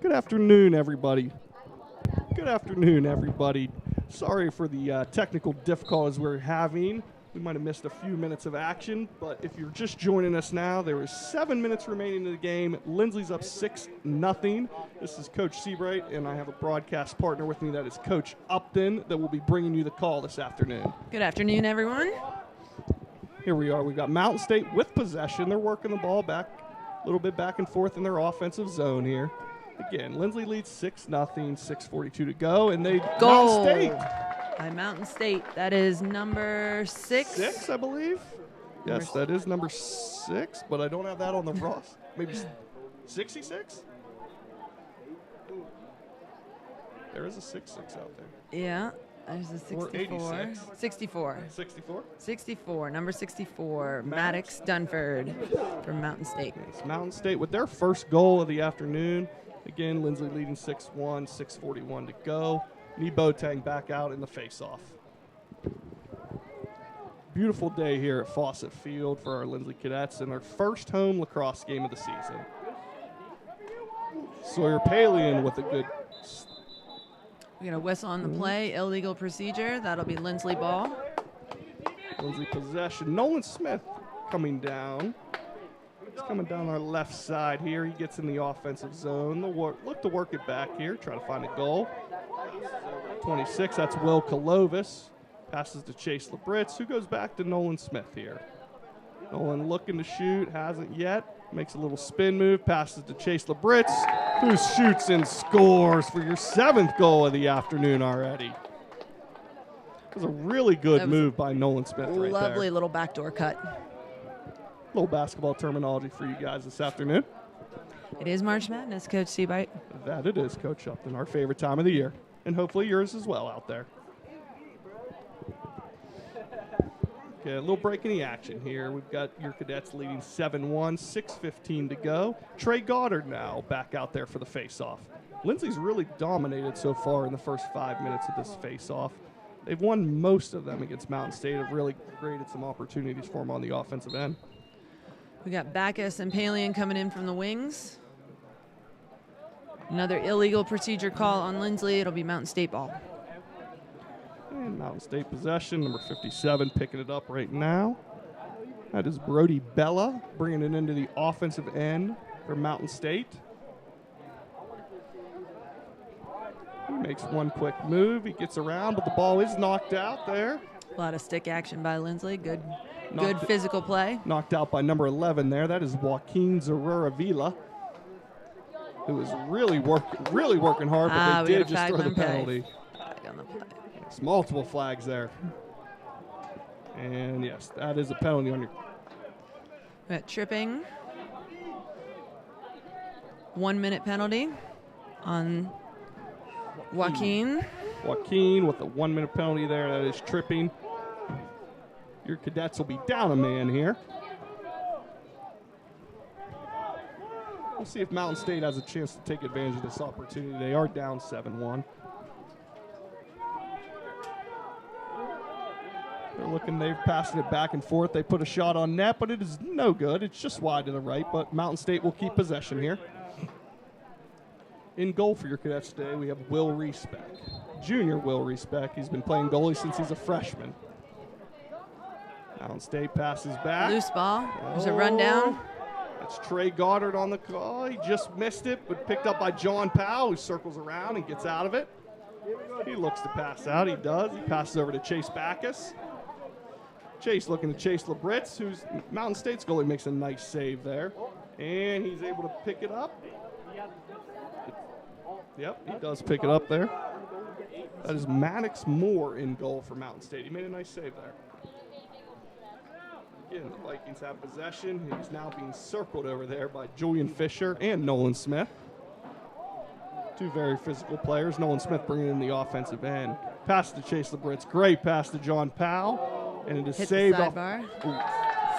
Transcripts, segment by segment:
Good afternoon, everybody. Good afternoon, everybody. Sorry for the technical difficulties we're having. We might have missed a few minutes of action, but if you're just joining us now, there is 7 minutes remaining in the game. Linsly's up 6-0. This is Coach Seabright, and I have a broadcast partner with me that is Coach Upton that will be bringing you the call this afternoon. Good afternoon, everyone. Here we are. We've got Mountain State with possession. They're working the ball back, a little bit back and forth in their offensive zone here. Again, Linsly leads 6-0, 6:42 to go, and they goal Mountain State. By Mountain State. That is number 6. 6, I believe. Yes, that is number 6, but I don't have that on the roster. Maybe 66? There is a 6-6 out there. Yeah, there's a 64. Or 86. 64. 64? 64, number 64, Maddox Dunford from Mountain State. It's Mountain State with their first goal of the afternoon. Again, Linsly leading 6-1, 6:41 to go. Boateng back out in the face-off. Beautiful day here at Fawcett Field for our Linsly Cadets in their first home lacrosse game of the season. Sawyer Palian with a good... We're going to whistle on the play, illegal procedure. That'll be Linsly ball. Linsly possession. Nolan Smith coming down. He's coming down our left side here. He gets in the offensive zone. They'll look to work it back here, try to find a goal. 26, that's Will Kalovis. Passes to Chase Labritz, who goes back to Nolan Smith here. Nolan looking to shoot, hasn't yet. Makes a little spin move, passes to Chase Labritz, who shoots and scores for your 7th goal of the afternoon already. It was a really good move by Nolan Smith right there. Lovely little backdoor cut. Little basketball terminology for you guys this afternoon. It is March Madness, Coach Seabright. That it is, Coach Upton, our favorite time of the year. And hopefully yours as well out there. Okay, a little break in the action here. We've got your cadets leading 7-1, 6:15 to go. Trey Goddard now back out there for the face-off. Linsly's really dominated so far in the first 5 minutes of this face-off. They've won most of them against Mountain State, have really created some opportunities for them on the offensive end. We got Backus and Palian coming in from the wings. Another illegal procedure call on Linsly. It'll be Mountain State ball. And Mountain State possession, number 57 picking it up right now. That is Brody Bella bringing it into the offensive end for Mountain State. He makes one quick move. He gets around, but the ball is knocked out there. A lot of stick action by Linsly. Good physical play. Knocked out by number 11 there. That is Joaquin Zarura Vila, who is really working hard, but they did just throw the penalty. Flag on the play. It's multiple flags there. And yes, that is a penalty on your... We got tripping. 1 minute penalty on Joaquin. Joaquin with a 1 minute penalty there. That is tripping. Your cadets will be down a man here. We'll see if Mountain State has a chance to take advantage of this opportunity. They are down 7-1. They're passing it back and forth. They put a shot on net, but it is no good. It's just wide to the right, but Mountain State will keep possession here. In goal for your cadets today, we have Will Reespeck, junior Will Reespeck. He's been playing goalie since he's a freshman. Mountain State passes back. Loose ball. There's a rundown. That's Trey Goddard on the call. He just missed it, but picked up by John Powell, who circles around and gets out of it. He looks to pass out. He does. He passes over to Chase Backus. Chase looking to chase Labritz, who's Mountain State's goalie makes a nice save there. And he's able to pick it up. Yep, he does pick it up there. That is Maddox Moore in goal for Mountain State. He made a nice save there. Again, the Vikings have possession. He's now being circled over there by Julian Fisher and Nolan Smith. Two very physical players. Nolan Smith bringing in the offensive end. Pass to Chase Labritz. Great pass to John Powell. And it is saved off.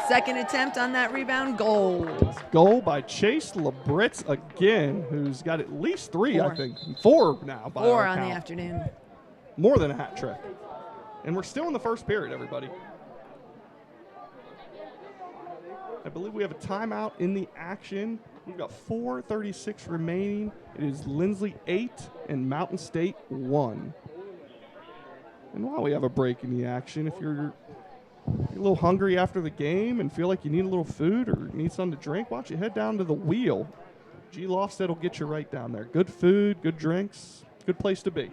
Second attempt on that rebound. Goal. Goal by Chase Labritz again, who's got at least three, I think. Four now. By Four our on count. the afternoon. More than a hat trick. And we're still in the first period, everybody. I believe we have a timeout in the action. We've got 4:36 remaining. It is Linsly 8 and Mountain State 1. And while we have a break in the action, if you're a little hungry after the game and feel like you need a little food or need something to drink, why don't you head down to the Wheel. G. Lofstead will get you right down there. Good food, good drinks, good place to be.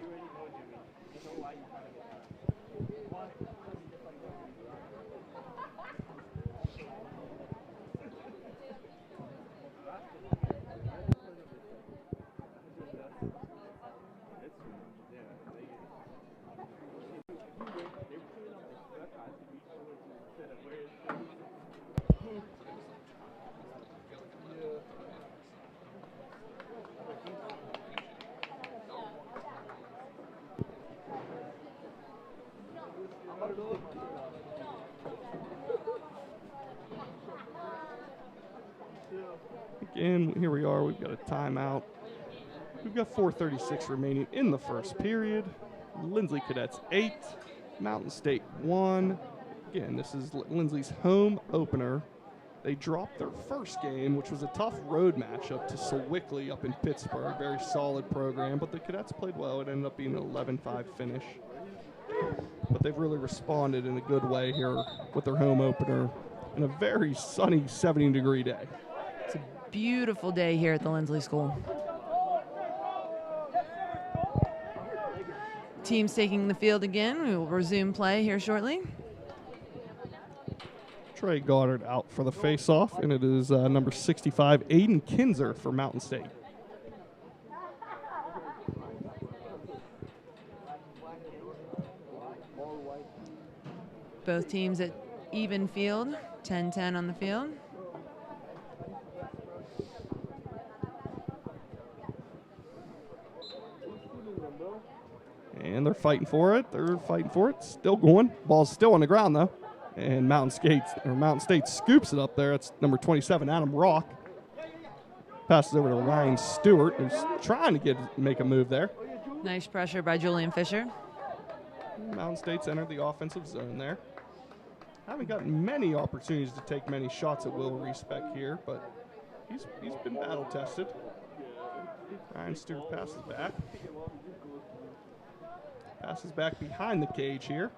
Again, here we are. We've got a timeout. We've got 4:36 remaining in the first period. Linsly Cadets 8, Mountain State 1. Again, this is Linsly's home opener. They dropped their first game, which was a tough road matchup to Sewickley up in Pittsburgh. Very solid program, but the Cadets played well. It ended up being an 11-5 finish. But they've really responded in a good way here with their home opener in a very sunny 70-degree day. It's a beautiful day here at the Linsly School. Teams taking the field again. We will resume play here shortly. Trey Goddard out for the face-off, and it is number 65, Aiden Kinzer for Mountain State. Both teams at even field, 10-10 on the field. And they're fighting for it. They're fighting for it. Still going. Ball's still on the ground, though. And Mountain State scoops it up there. It's number 27, Adam Rock. Passes over to Ryan Stewart, who's trying to make a move there. Nice pressure by Julian Fisher. Mountain State's entered the offensive zone there. Haven't gotten many opportunities to take many shots at Will Respect here, but he's been battle tested. Ryan Stewart passes back. Passes back behind the cage here.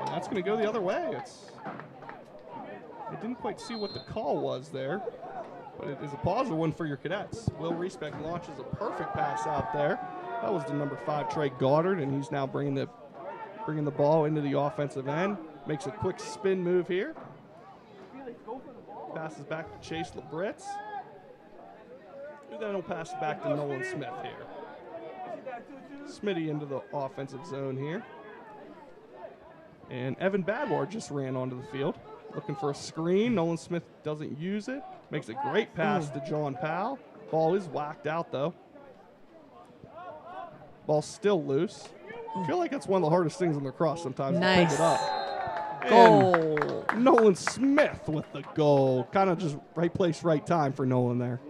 And that's going to go the other way. I didn't quite see what the call was there, but it is a positive one for your Cadets. Will Respect launches a perfect pass out there. That was the number 5, Trey Goddard, and he's now bringing the ball into the offensive end. Makes a quick spin move here. Passes back to Chase Labritz. And then he'll pass it back to Nolan Smith here. Smitty into the offensive zone here. And Evan Badwar just ran onto the field. Looking for a screen. Nolan Smith doesn't use it. Makes a great pass to John Powell. Ball is whacked out, though. Ball's still loose. I feel like that's one of the hardest things in lacrosse sometimes. Nice. To pick it up. Goal. And Nolan Smith with the goal. Kind of just right place, right time for Nolan there.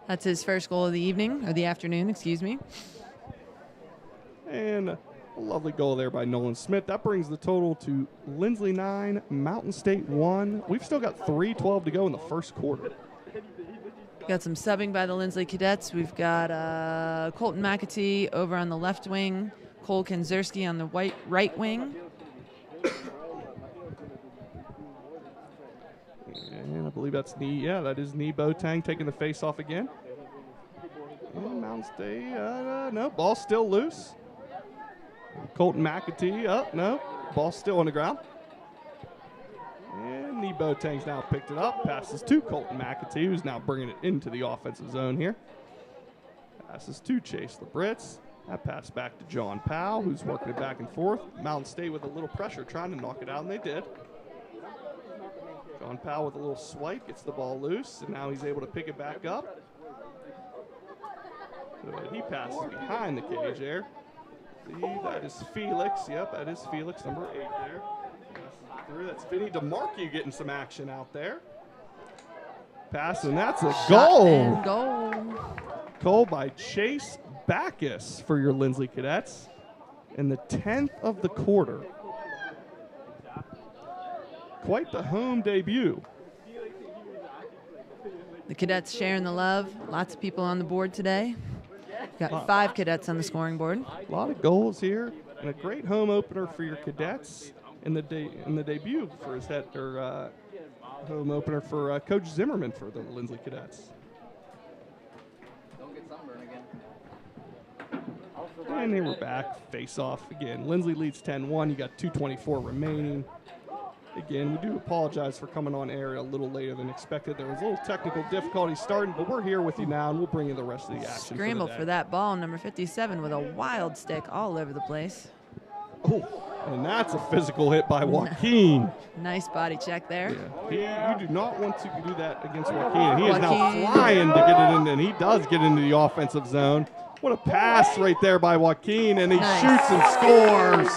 That's his first goal of the evening, or the afternoon, excuse me. And a lovely goal there by Nolan Smith. That brings the total to Linsly 9, Mountain State 1. We've still got 3:12 to go in the first quarter. Got some subbing by the Linsly Cadets. We've got Colton McAtee over on the left wing, Cole Kanzerski on the right wing. And I believe that's that is Nee Boateng taking the face off again. And Mountain State, no, ball's still loose. Colton McAtee, no, ball's still on the ground. And Boateng's now picked it up, passes to Colton McAtee, who's now bringing it into the offensive zone here. Passes to Chase Labritz. That pass back to John Powell, who's working it back and forth. Mountain State with a little pressure, trying to knock it out, and they did. John Powell with a little swipe, gets the ball loose, and now he's able to pick it back up. Good. He passes behind the cage there. See, that is Felix. Yep, that is Felix, number 8 there. Passes through. That's Vinny DeMarchi getting some action out there. Pass, and that's a goal. And goal. Goal by Chase Backus for your Linsly Cadets in the 10th of the quarter. Quite the home debut. The Cadets sharing the love. Lots of people on the board today. Got 5 Cadets on the scoring board. A lot of goals here, and a great home opener for your Cadets in the debut for his home opener for Coach Zimmerman for the Linsly Cadets. And here we're back, face off again. Linsly leads 10-1. You got 2:24 remaining. Again, we do apologize for coming on air a little later than expected. There was a little technical difficulty starting, but we're here with you now, and we'll bring you the rest of the action. Scramble for that ball, number 57 with a wild stick all over the place. Oh, and that's a physical hit by Joaquin. Nice body check there. Yeah. You do not want to do that against Joaquin. He is now flying to get it in, and he does get into the offensive zone. What a pass right there by Joaquin, and he shoots and scores.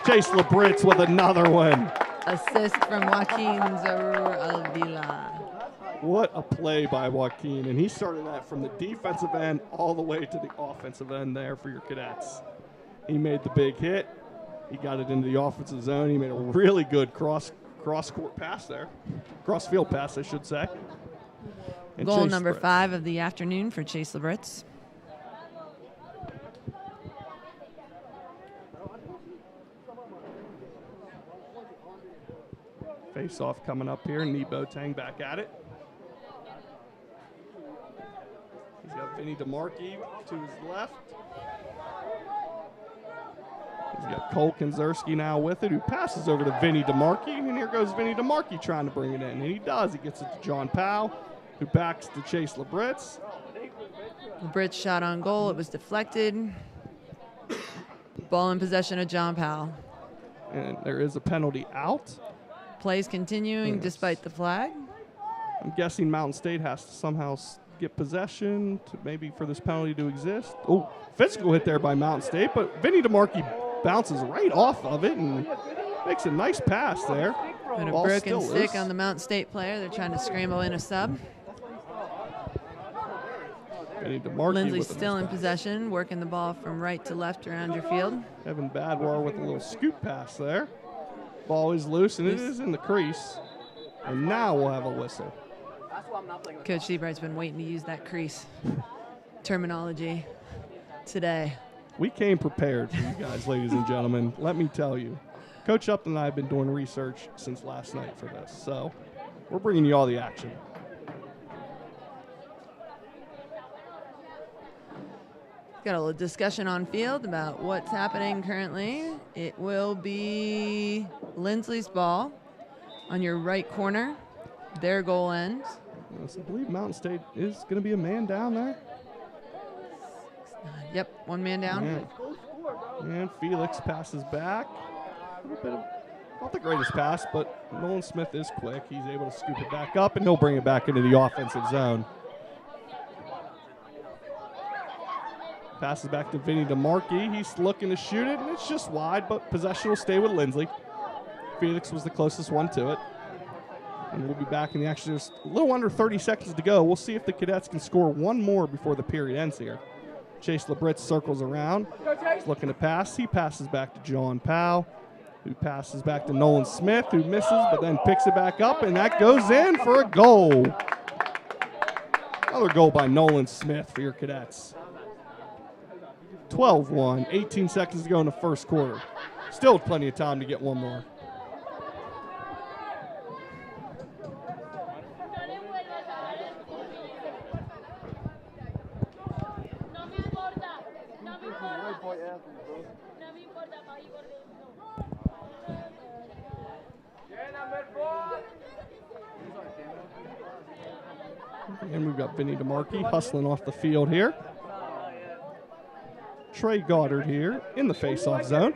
Chase Labritz with another one. Assist from Joaquin Avila. What a play by Joaquin, and he started that from the defensive end all the way to the offensive end there for your Cadets. He made the big hit. He got it into the offensive zone. He made a really good cross-court pass there. Cross-field pass, I should say. And Goal Chase number Labritz. 5 of the afternoon for Chase Labritz. Face-off coming up here. Boateng back at it. He's got Vinny DeMarchi to his left. He's got Cole Kanzerski now with it, who passes over to Vinny DeMarchi. And here goes Vinny DeMarchi trying to bring it in. And he does. He gets it to John Powell, who backs to Chase Labritz. Labritz shot on goal. It was deflected. Ball in possession of John Powell. And there is a penalty out. Plays continuing despite the flag. I'm guessing Mountain State has to somehow get possession to maybe for this penalty to exist. Oh, physical hit there by Mountain State, but Vinny DeMarchi bounces right off of it and makes a nice pass there. And a broken stick on the Mountain State player. They're trying to scramble in a sub. Linsly's still in possession, working the ball from right to left around your field. Evan Badwar with a little scoop pass there. Ball is loose, and it is in the crease. And now we'll have a whistle. Coach Seabright's been waiting to use that crease terminology today. We came prepared for you guys, ladies and gentlemen. Let me tell you. Coach Upton and I have been doing research since last night for this, so we're bringing you all the action. Got a little discussion on field about what's happening currently. It will be Linsly's ball on your right corner. Their goal end. Yes, I believe Mountain State is going to be a man down there. Yep, 1 man down. Yeah. And Felix passes back. A little bit of, not the greatest pass, but Nolan Smith is quick. He's able to scoop it back up, and he'll bring it back into the offensive zone. Passes back to Vinny DeMarchi. He's looking to shoot it, and it's just wide, but possession will stay with Linsly. Felix was the closest one to it. And we'll be back in the action. There's a little under 30 seconds to go. We'll see if the Cadets can score one more before the period ends here. Chase Labritz circles around. He's looking to pass. He passes back to John Powell, who passes back to Nolan Smith, who misses, but then picks it back up, and that goes in for a goal. Another goal by Nolan Smith for your Cadets. 12-1, 18 seconds to go in the first quarter. Still plenty of time to get one more. And we've got Vinny DeMarchi hustling off the field here. Trey Goddard here in the face-off zone.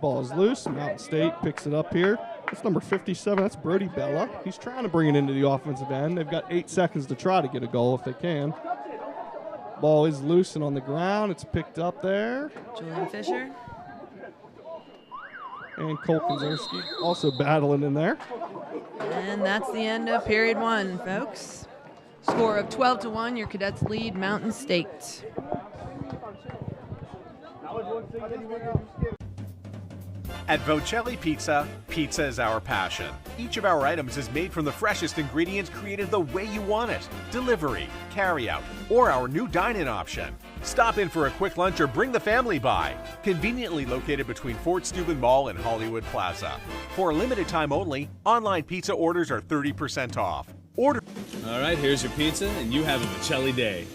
Ball is loose. Mountain State picks it up here. That's number 57. That's Brody Bella. He's trying to bring it into the offensive end. They've got 8 seconds to try to get a goal if they can. Ball is loose and on the ground. It's picked up there. Julian Fisher. And Cole Konzerski also battling in there. And that's the end of period 1, folks. Score of 12-1. Your Cadets lead Mountain State. At Vocelli Pizza, pizza is our passion. Each of our items is made from the freshest ingredients created the way you want it. Delivery, carry-out, or our new dine-in option. Stop in for a quick lunch or bring the family by. Conveniently located between Fort Steuben Mall and Hollywood Plaza. For a limited time only, online pizza orders are 30% off. Order. All right, here's your pizza, and you have a Vocelli day.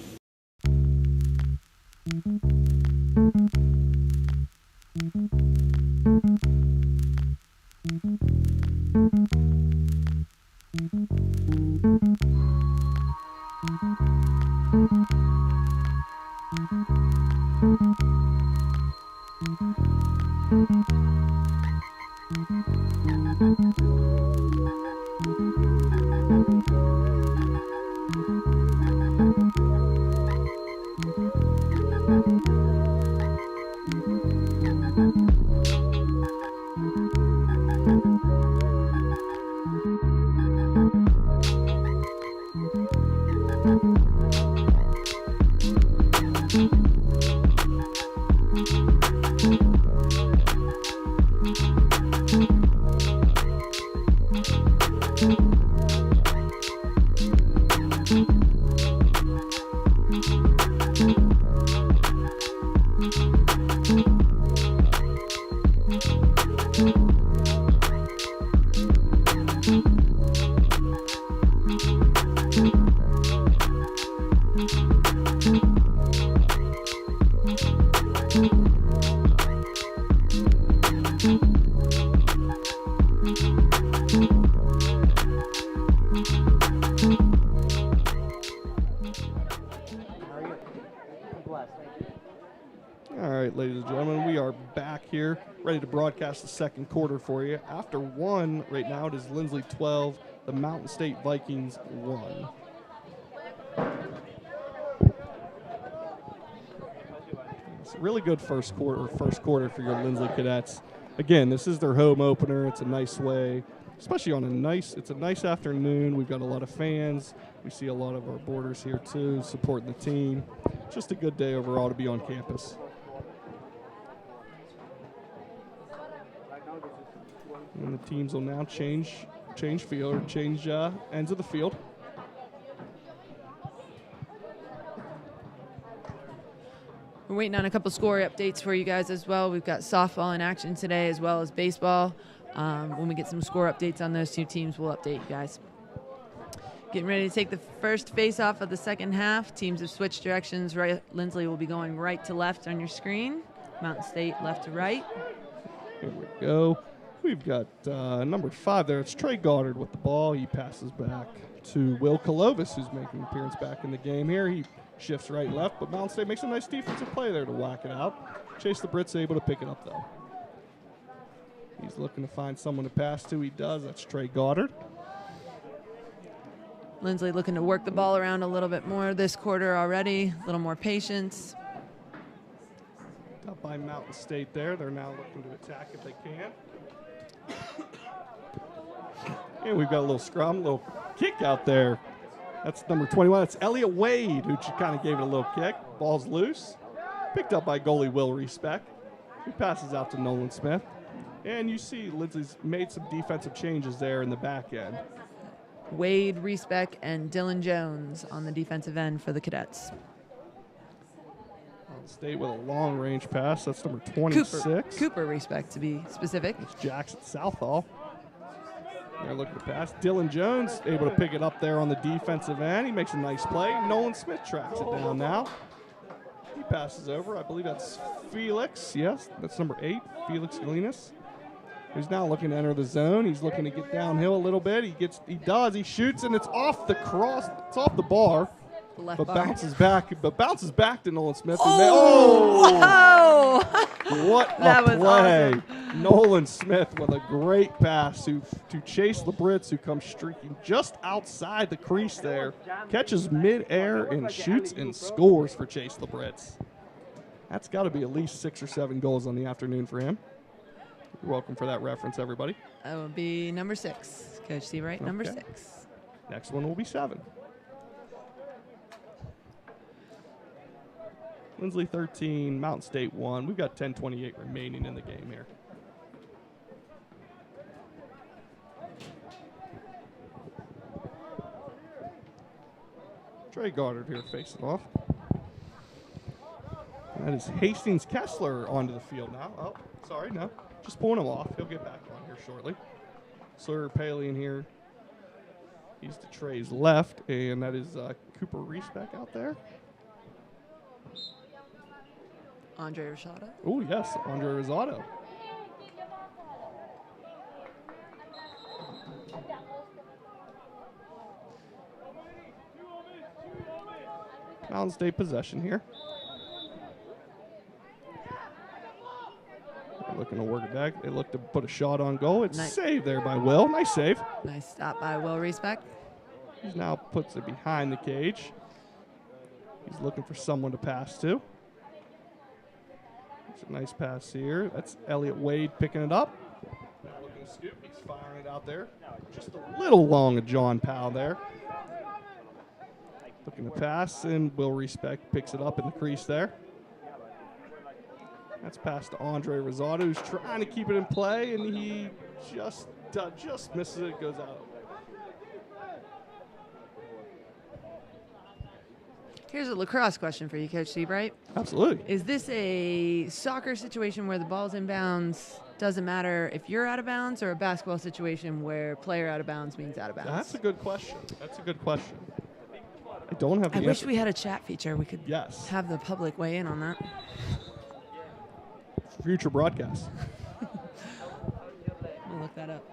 Ready to broadcast the second quarter for you. After 1, right now it is Linsly 12, the Mountain State Vikings 1. It's a really good first quarter for your Linsly Cadets. Again, this is their home opener. It's a nice way, especially on it's a nice afternoon. We've got a lot of fans. We see a lot of our boarders here too, supporting the team. Just a good day overall to be on campus. And the teams will now change ends of the field. We're waiting on a couple score updates for you guys as well. We've got softball in action today as well as baseball. When we get some score updates on those two teams, we'll update you guys. Getting ready to take the first face-off of the second half. Teams have switched directions. Linsly will be going right to left on your screen. Mountain State left to right. Here we go. We've got number 5 there. It's Trey Goddard with the ball. He passes back to Will Kolovis, who's making an appearance back in the game here. He shifts right and left, but Mountain State makes a nice defensive play there to whack it out. Chase the Brit's able to pick it up, though. He's looking to find someone to pass to. He does. That's Trey Goddard. Linsly looking to work the ball around a little bit more this quarter already. A little more patience. Up by Mountain State there. They're now looking to attack if they can. And we've got a little scrum, a little kick out there. That's number 21. That's Elliot Wade, who kind of gave it a little kick. Ball's loose. Picked up by goalie Will Respec. He passes out to Nolan Smith. And you see Linsly's made some defensive changes there in the back end. Wade, Respec, and Dylan Jones on the defensive end for the Cadets. State with a long-range pass. That's number 26. Cooper Respec, to be specific. It's Jackson Southall. They're looking to pass. Dylan Jones able to pick it up there on the defensive end. He makes a nice play. Nolan Smith tracks it down now. He passes over. I believe that's Felix. Yes, that's number 8, Felix Galinas, who's now looking to enter the zone. He's looking to get downhill a little bit. He shoots, and it's off the cross. It's off the bar. The left But bar. bounces back to Nolan Smith. Oh! What That a was play. awesome. Nolan Smith with a great pass to Chase Labritz, who comes streaking just outside the crease there. Catches mid-air and shoots and scores for Chase Labritz. That's got to be at least 6 or 7 goals on the afternoon for him. You're welcome for that reference, everybody. That will be number 6. Coach Seabright, number 6. Next one will be 7. Linsly 13, Mountain State 1. We've got 10:28 remaining in the game here. Trey Goddard here facing off. That is Hastings Kessler onto the field now. Oh, sorry, no. Just pulling him off. He'll get back on here shortly. Sawyer Paley in here. He's to Trey's left, and that is Cooper Reese back out there. Andre Rashada. Oh, yes, Andre Rosado. Mountain State possession here. They're looking to work it back. They look to put a shot on goal. It's saved there by Will. Nice save. Nice stop by Will Reesbeck. He now puts it behind the cage. He's looking for someone to pass to. It's a nice pass here. That's Elliott Wade picking it up. Now looking to scoop. He's firing it out there. Just a little long of John Powell there. Looking to pass, and Will Respect picks it up in the crease there. That's passed to Andre Rosado, who's trying to keep it in play, and he just misses it. It goes out. Here's a lacrosse question for you, Coach Seabright. Absolutely. Is this a soccer situation where the ball's in bounds, doesn't matter if you're out of bounds, or a basketball situation where player out of bounds means out of bounds? That's a good question. I don't have the I answer. wish we had a chat feature. We could Yes. have the public weigh in on that. Future broadcast. We'll look that up.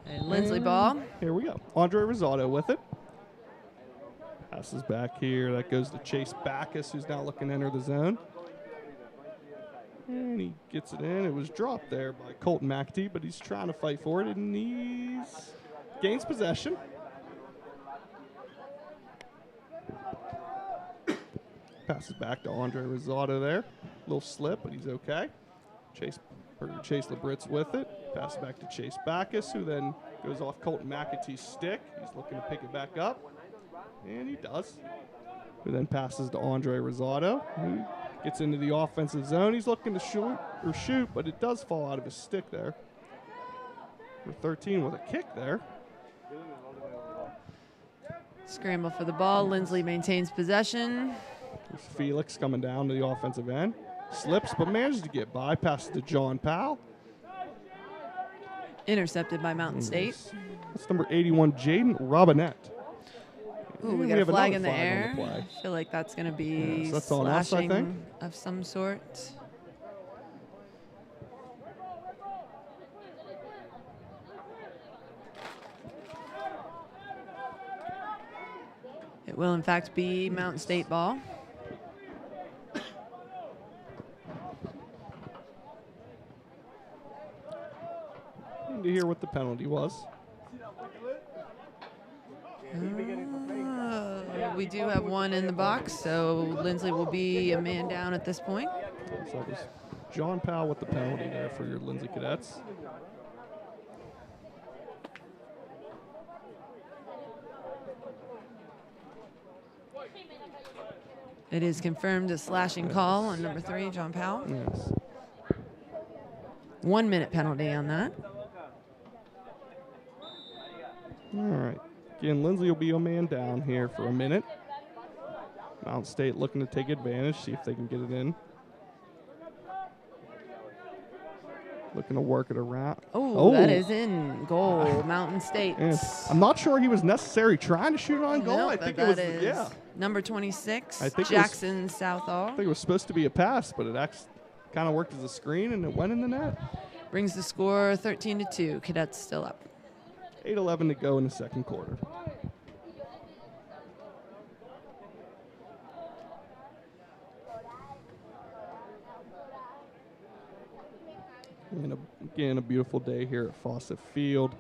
And Linsly ball. Here we go. Andre Rosado with it. Passes back here. That goes to Chase Backus, who's now looking to enter the zone. And he gets it in. It was dropped there by Colton McAtee, but he's trying to fight for it, and he's gains possession. Passes back to Andre Rosado there. Little slip, but he's okay. Chase Labritz with it. Passes back to Chase Backus, who then goes off Colton McAtee's stick. He's looking to pick it back up, and he does. Who then passes to Andre Rosado, who gets into the offensive zone. He's looking to shoot, but it does fall out of his stick there. Number 13 with a kick there. Scramble for the ball. Linsly maintains possession. There's Felix coming down to the offensive end. Slips, but manages to get by. Passes to John Powell. Intercepted by Mountain State. That's number 81, Jaden Robinette. Ooh, we And got a have flag another in the flag on air. the play. I feel like that's going to be Yes, that's on us, I think. slashing of some sort. It will, in fact, be Mountain State ball. Need to hear what the penalty was. We do have one in the box, so Linsly will be a man down at this point. So that was John Powell with the penalty there for your Linsly Cadets. It is confirmed a slashing call on number 3, John Powell. Yes. 1 minute penalty on that. All right. Again, Linsly will be a man down here for a minute. Mountain State looking to take advantage, see if they can get it in. Looking to work it around. Oh, that is in goal. Mountain State. Yes. I'm not sure he was necessarily trying to shoot on goal. Nope, I think it was, is number 26, I think Jackson Southall. I think it was supposed to be a pass, but it actually kind of worked as a screen and it went in the net. Brings the score 13-2. Cadets still up. 8:11 to go in the second quarter. And again, a beautiful day here at Fawcett Field.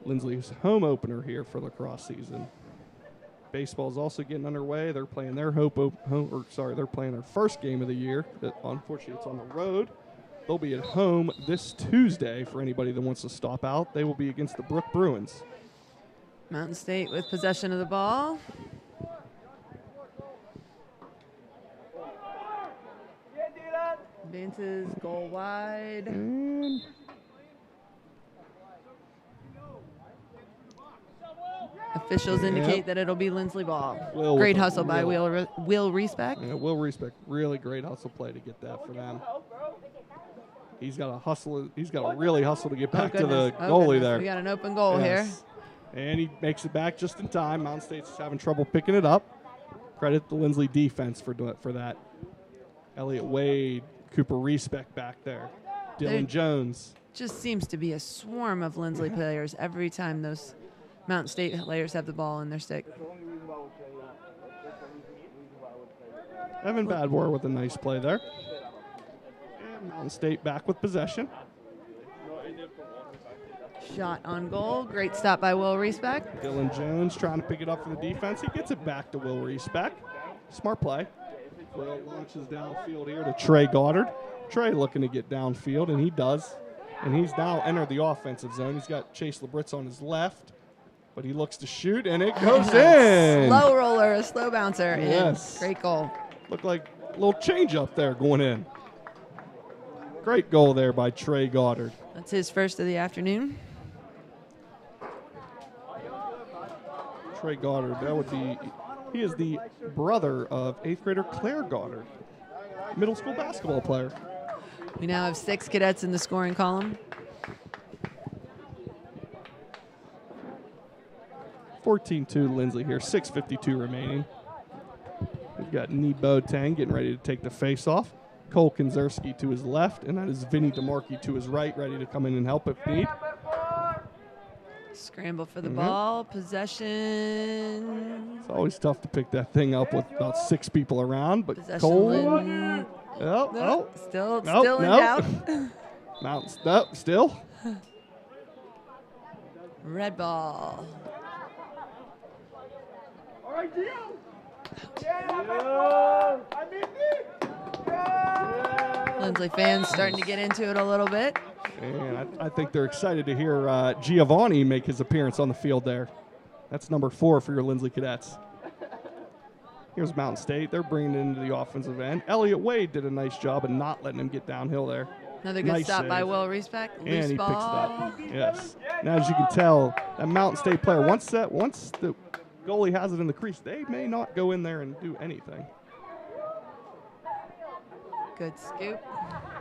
Linsly's home opener here for lacrosse season. Baseball is also getting underway. They're playing their they're playing their first game of the year. Unfortunately, it's on the road. They'll be at home this Tuesday for anybody that wants to stop out. They will be against the Brook Bruins. Mountain State with possession of the ball. Advances, goal wide. And Officials indicate that it'll be Linsly ball. Will Great with a hustle by real- Will Respect. Yeah, Will Respect, really great hustle play to get that for them. He's got to hustle. He's got to really hustle to get back to the goalie there. We got an open goal here. And he makes it back just in time. Mountain State's having trouble picking it up. Credit the Linsly defense for that. Elliott Wade, Cooper Respect back there. Dylan Jones. Just seems to be a swarm of Linsly players every time those Mountain State players have the ball in their stick. Evan Badwar with a nice play there. And Mountain State back with possession. Shot on goal. Great stop by Will Respect. Dylan Jones trying to pick it up for the defense. He gets it back to Will Respect. Smart play. Will launches downfield here to Trey Goddard. Trey looking to get downfield, and he does. And he's now entered the offensive zone. He's got Chase Labritz on his left, but he looks to shoot, and it goes in. Slow roller, a slow bouncer. Yes. In. Great goal. Looked like a little change up there going in. Great goal there by Trey Goddard. That's his first of the afternoon. Trey Goddard, he is the brother of 8th grader Claire Goddard, middle school basketball player. We now have 6 cadets in the scoring column. 14-2 Linsly here, 6:52 remaining. We've got Nebo Tang getting ready to take the face-off. Cole Kinzerski to his left, and that is Vinny DeMarchi to his right, ready to come in and help if need. Scramble for the ball, possession. It's always tough to pick that thing up with about 6 people around, but Possession. Cole. Still in doubt. Mountains, nope, still. Red ball. Linsly fans starting to get into it a little bit. And I think they're excited to hear Giovanni make his appearance on the field there. That's number 4 for your Linsly cadets. Here's Mountain State. They're bringing it into the offensive end. Elliott Wade did a nice job of not letting him get downhill there. Another good Nice stop save. by Will Respect. Loose And he ball. picks it up. Yes. Now, as you can tell, that Mountain State player, once the goalie has it in the crease, they may not go in there and do anything. Good scoop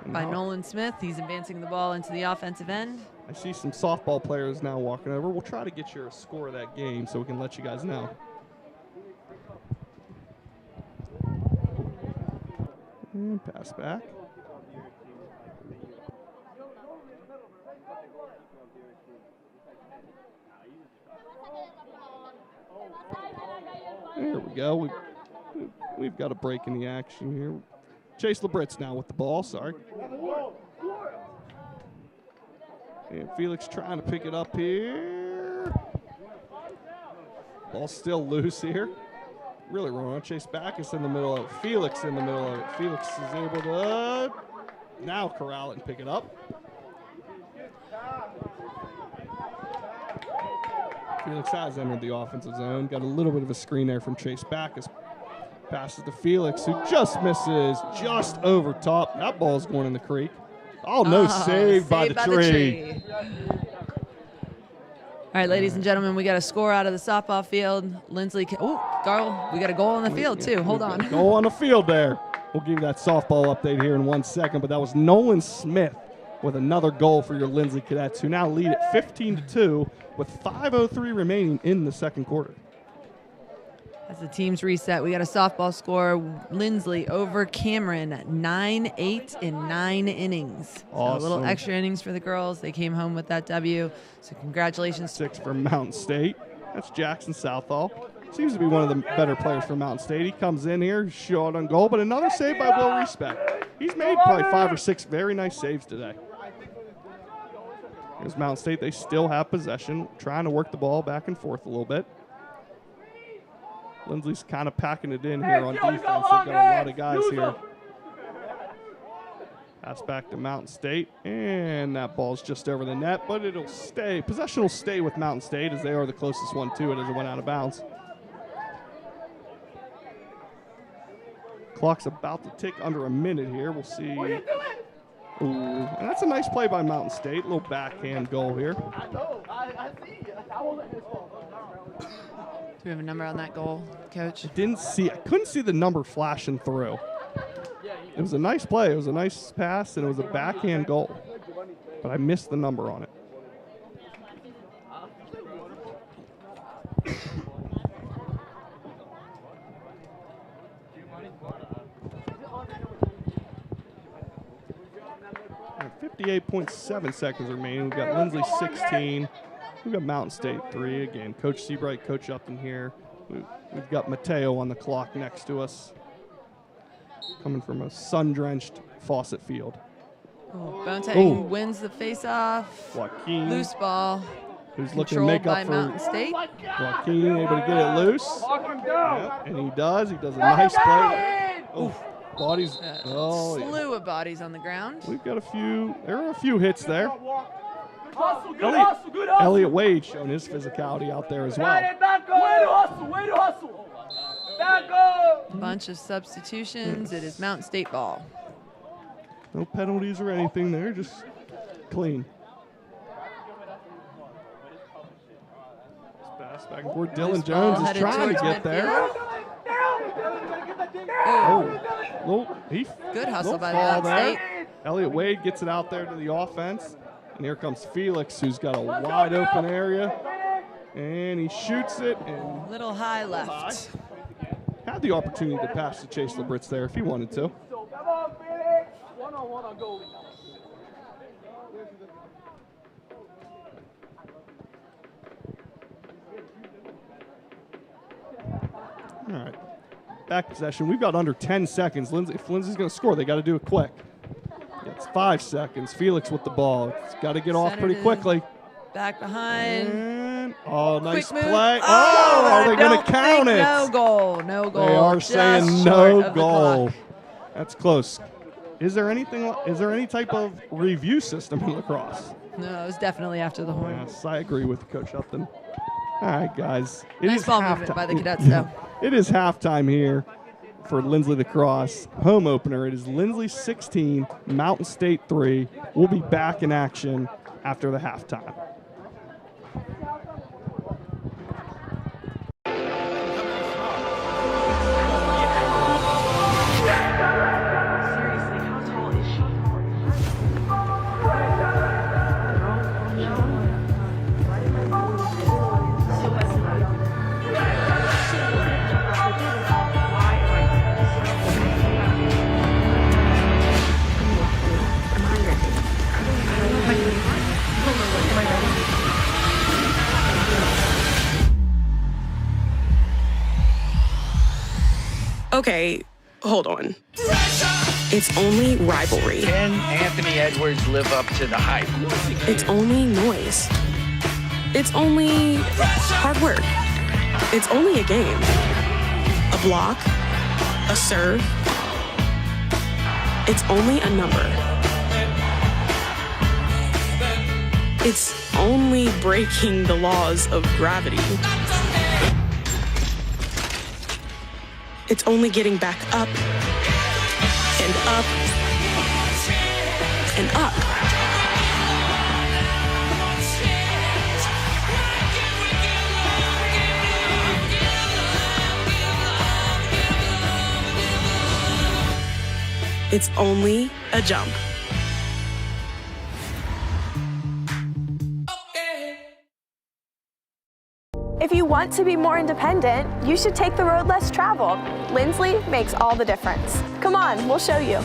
by Nolan Smith. He's advancing the ball into the offensive end. I see some softball players now walking over. We'll try to get you a score of that game so we can let you guys know. And pass back. There we go. We've got a break in the action here. Chase Labritz now with the ball, sorry. And Felix trying to pick it up here. Ball still loose here. Really rolling on. Chase Backus in the middle of it. Felix in the middle of it. Felix is able to now corral it and pick it up. Felix has entered the offensive zone. Got a little bit of a screen there from Chase Backus. Passes to Felix, who just misses just over top. That ball's going in the creek. Oh, no, saved by the tree. All right, ladies and gentlemen, we got a score out of the softball field. Linsly, Garl, we got a goal on the field, too. Hold on. Goal on the field there. We'll give you that softball update here in 1 second, but that was Nolan Smith with another goal for your Linsly Cadets, who now lead at 15-2 with 5:03 remaining in the second quarter. As the teams reset, we got a softball score. Linsly over Cameron, 9-8 in 9 innings. Awesome. So a little extra innings for the girls. They came home with that W. So congratulations. 6 for Mountain State. That's Jackson Southall. Seems to be one of the better players for Mountain State. He comes in here, shot on goal, but another save by Will Respect. He's made probably 5 or 6 very nice saves today. Here's Mountain State. They still have possession, trying to work the ball back and forth a little bit. Linsly's kind of packing it in here on defense. They've got a lot of guys here. Pass back to Mountain State, and that ball's just over the net, but it'll stay. Possession will stay with Mountain State as they are the closest one to it as it went out of bounds. Clock's about to tick under a minute here. We'll see. Ooh, and that's a nice play by Mountain State. A little backhand goal here. Do we have a number on that goal, Coach? I couldn't see the number flashing through. It was a nice play. It was a nice pass, and it was a backhand goal. But I missed the number on it. At 58.7 seconds remaining. We've got Linsly 16. We've got Mountain State 3. Again, Coach Seabright, Coach Upton here. We've got Mateo on the clock next to us, coming from a sun-drenched Fawcett field. Bontang wins the face-off. Joaquin, Loose ball. who's looking to make up for Mountain State. Joaquin, able to get it loose. Yep, and he does. He does a nice play. Oh, bodies. Slew of bodies on the ground. We've got a few. There are a few hits there. Elliot Wade showing his physicality out there as well. Bunch of substitutions. It is Mountain State ball. No penalties or anything there, just clean. Pass back and forth. Dylan Jones is trying to get there. Good hustle by Mountain State. Elliot Wade gets it out there to the offense. And here comes Felix, who's got a wide open area. And he shoots it. And little high left. Had the opportunity to pass to Chase Labritz there if he wanted to. All right. Back possession. We've got under 10 seconds. If Linsly's going to score, they got to do it quick. It's 5 seconds. Felix with the ball. It's got to get off pretty quickly. Back behind. And, nice Quick play. move. Are they going to count it? No goal. No goal. They are Just saying short no of the goal. clock. That's close. Is there any type of review system in lacrosse? No, it was definitely after the horn. Yes, I agree with Coach Upton. All right, guys. Nice ball movement by the cadets, though. It is halftime here for Linsly Lacrosse. Home opener. It is Linsly 16, Mountain State 3. We'll be back in action after the halftime. Okay, hold on. It's only rivalry. Can Anthony Edwards live up to the hype? It's only noise. It's only hard work. It's only a game. A block. A serve. It's only a number. It's only breaking the laws of gravity. It's only getting back up and up and up. It's only a jump. want to be more independent, you should take the road less traveled. Linsly makes all the difference. Come on, we'll show you.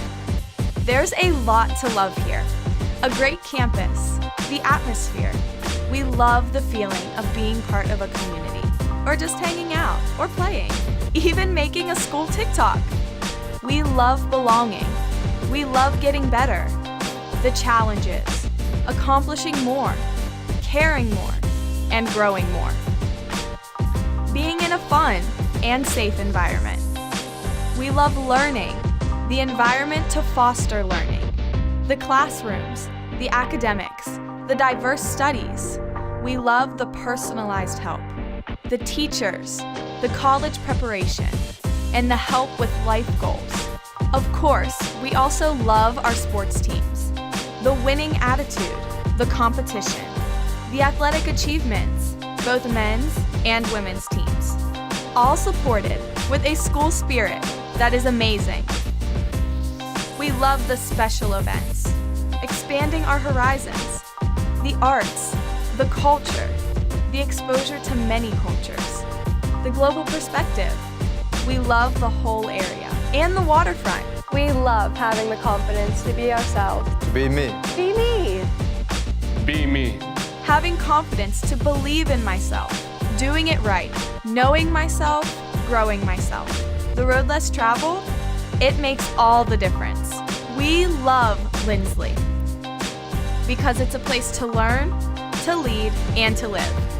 There's a lot to love here. A great campus, the atmosphere. We love the feeling of being part of a community, or just hanging out, or playing, even making a school TikTok. We love belonging. We love getting better. The challenges, accomplishing more, caring more, and growing more. Being in a fun and safe environment. We love learning, the environment to foster learning, the classrooms, the academics, the diverse studies. We love the personalized help, the teachers, the college preparation, and the help with life goals. Of course, we also love our sports teams, the winning attitude, the competition, the athletic achievements, both men's and women's teams, all supported with a school spirit that is amazing. We love the special events, expanding our horizons, the arts, the culture, the exposure to many cultures, the global perspective. We love the whole area and the waterfront. We love having the confidence to be ourselves. To be me. Be me. Be me. Having confidence to believe in myself, doing it right, knowing myself, growing myself. The road less traveled, it makes all the difference. We love Linsly because it's a place to learn, to lead, and to live.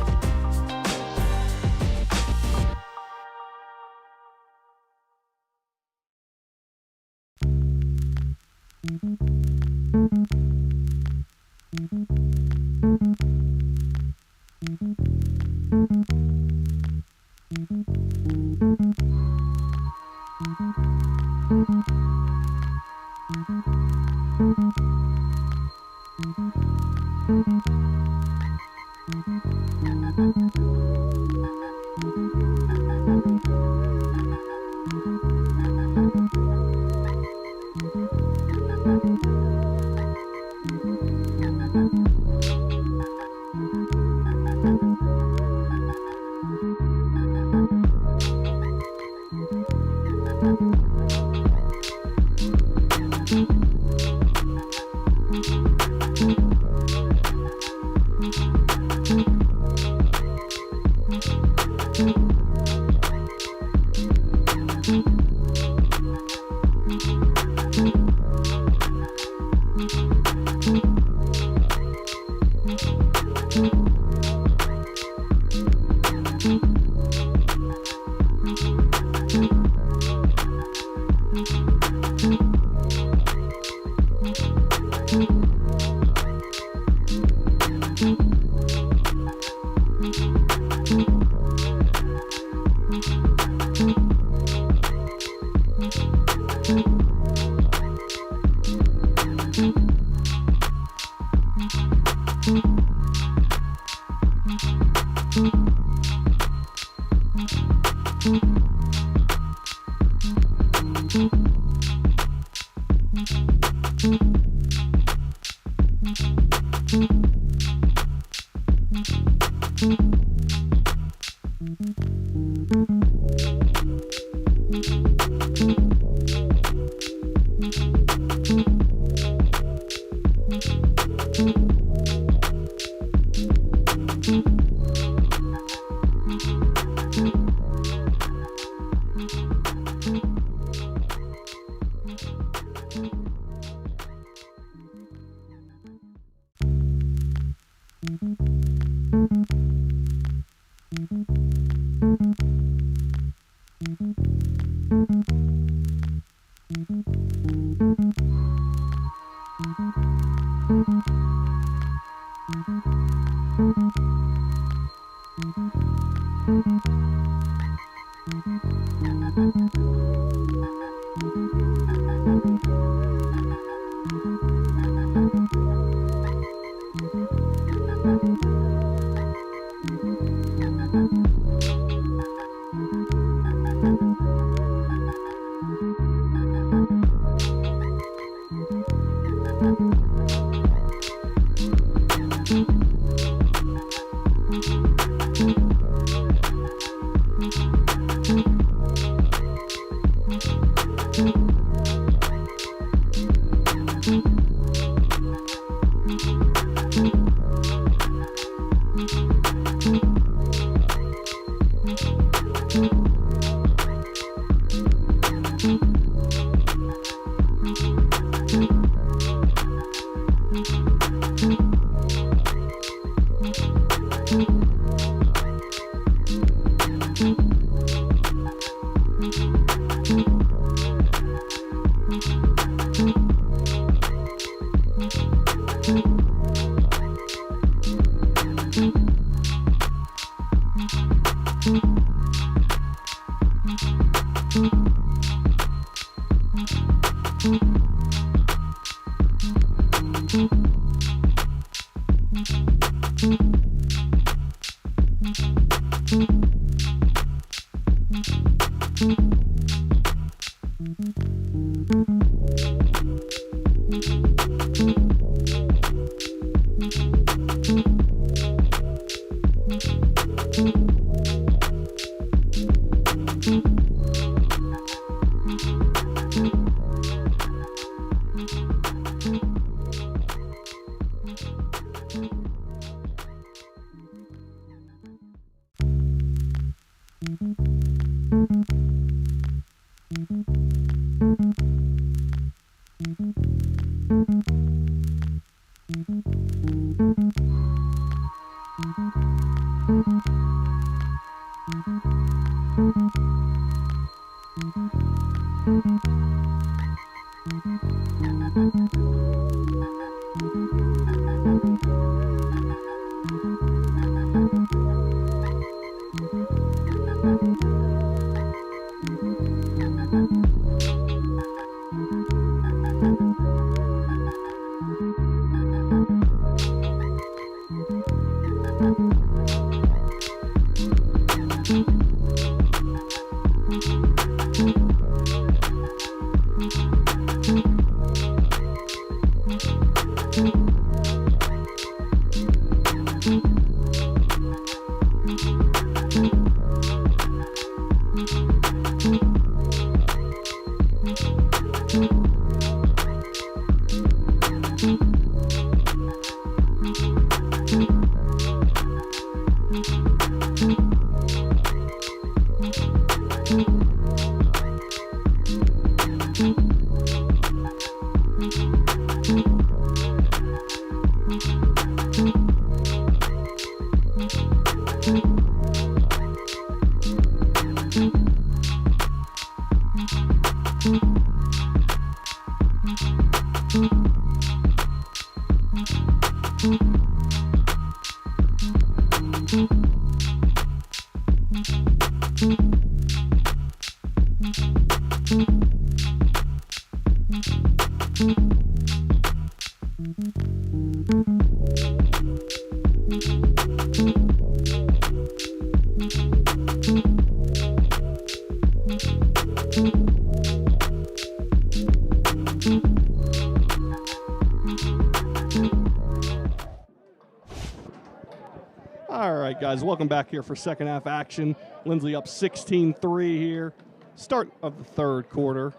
All right, guys, welcome back here for second half action. Linsly up 16-3 here. Start of the third quarter.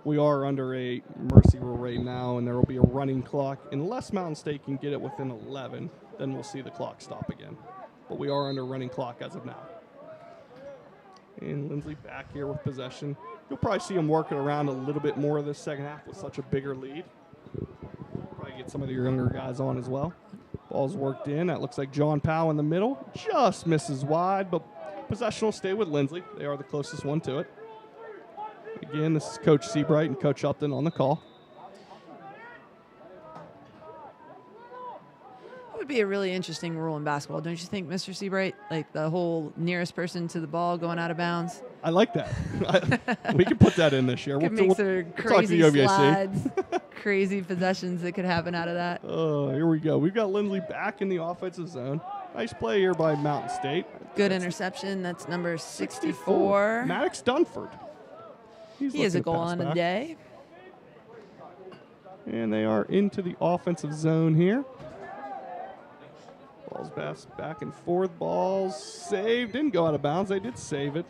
We are under a mercy rule right now, and there will be a running clock. Unless Mountain State can get it within 11, then we'll see the clock stop again. But we are under running clock as of now. And Linsly back here with possession. You'll probably see him working around a little bit more this second half with such a bigger lead. Probably get some of the younger guys on as well. Ball's worked in. That looks like John Powell in the middle. Just misses wide, but possession will stay with Linsly. They are the closest one to it. Again, this is Coach Seabright and Coach Upton on the call. It would be a really interesting rule in basketball, don't you think, Mr. Seabright? Like the whole nearest person to the ball going out of bounds. I like that. We can put that in this year. Could make some crazy slides, crazy possessions that could happen out of that. Oh, here we go. We've got Linsly back in the offensive zone. Nice play here by Mountain State. Good interception. That's number 64. Maddox Dunford. He has a goal on the day. And they are into the offensive zone here. Ball's back and forth. Ball's saved. Didn't go out of bounds. They did save it.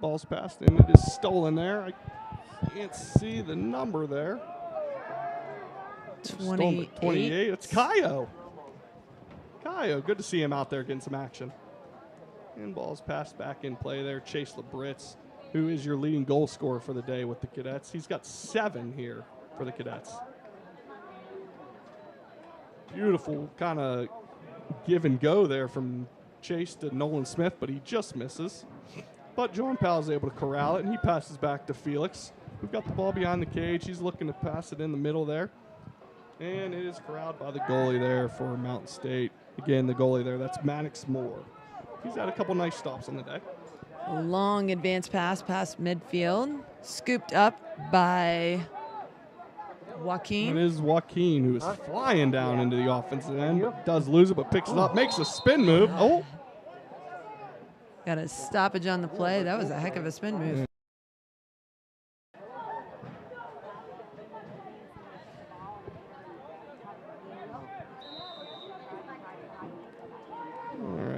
Ball's passed, and it is stolen there. I can't see the number there. 28. It's Kaio. Kaio, good to see him out there getting some action. And ball's passed back in play there. Chase LeBritz who is your leading goal scorer for the day with the Cadets. He's got 7 here for the Cadets. Beautiful kind of give and go there from Chase to Nolan Smith, but he just misses. But John Powell is able to corral it, and he passes back to Felix. We've got the ball behind the cage. He's looking to pass it in the middle there. And it is corralled by the goalie there for Mountain State. Again, the goalie there, that's Mamakos Moore. He's had a couple nice stops on the day. A long advance pass past midfield. Scooped up by Joaquin. It is Joaquin who is flying down into the offensive end. Does lose it, but picks it up. Makes a spin move. Oh. Got a stoppage on the play. That was a heck of a spin move.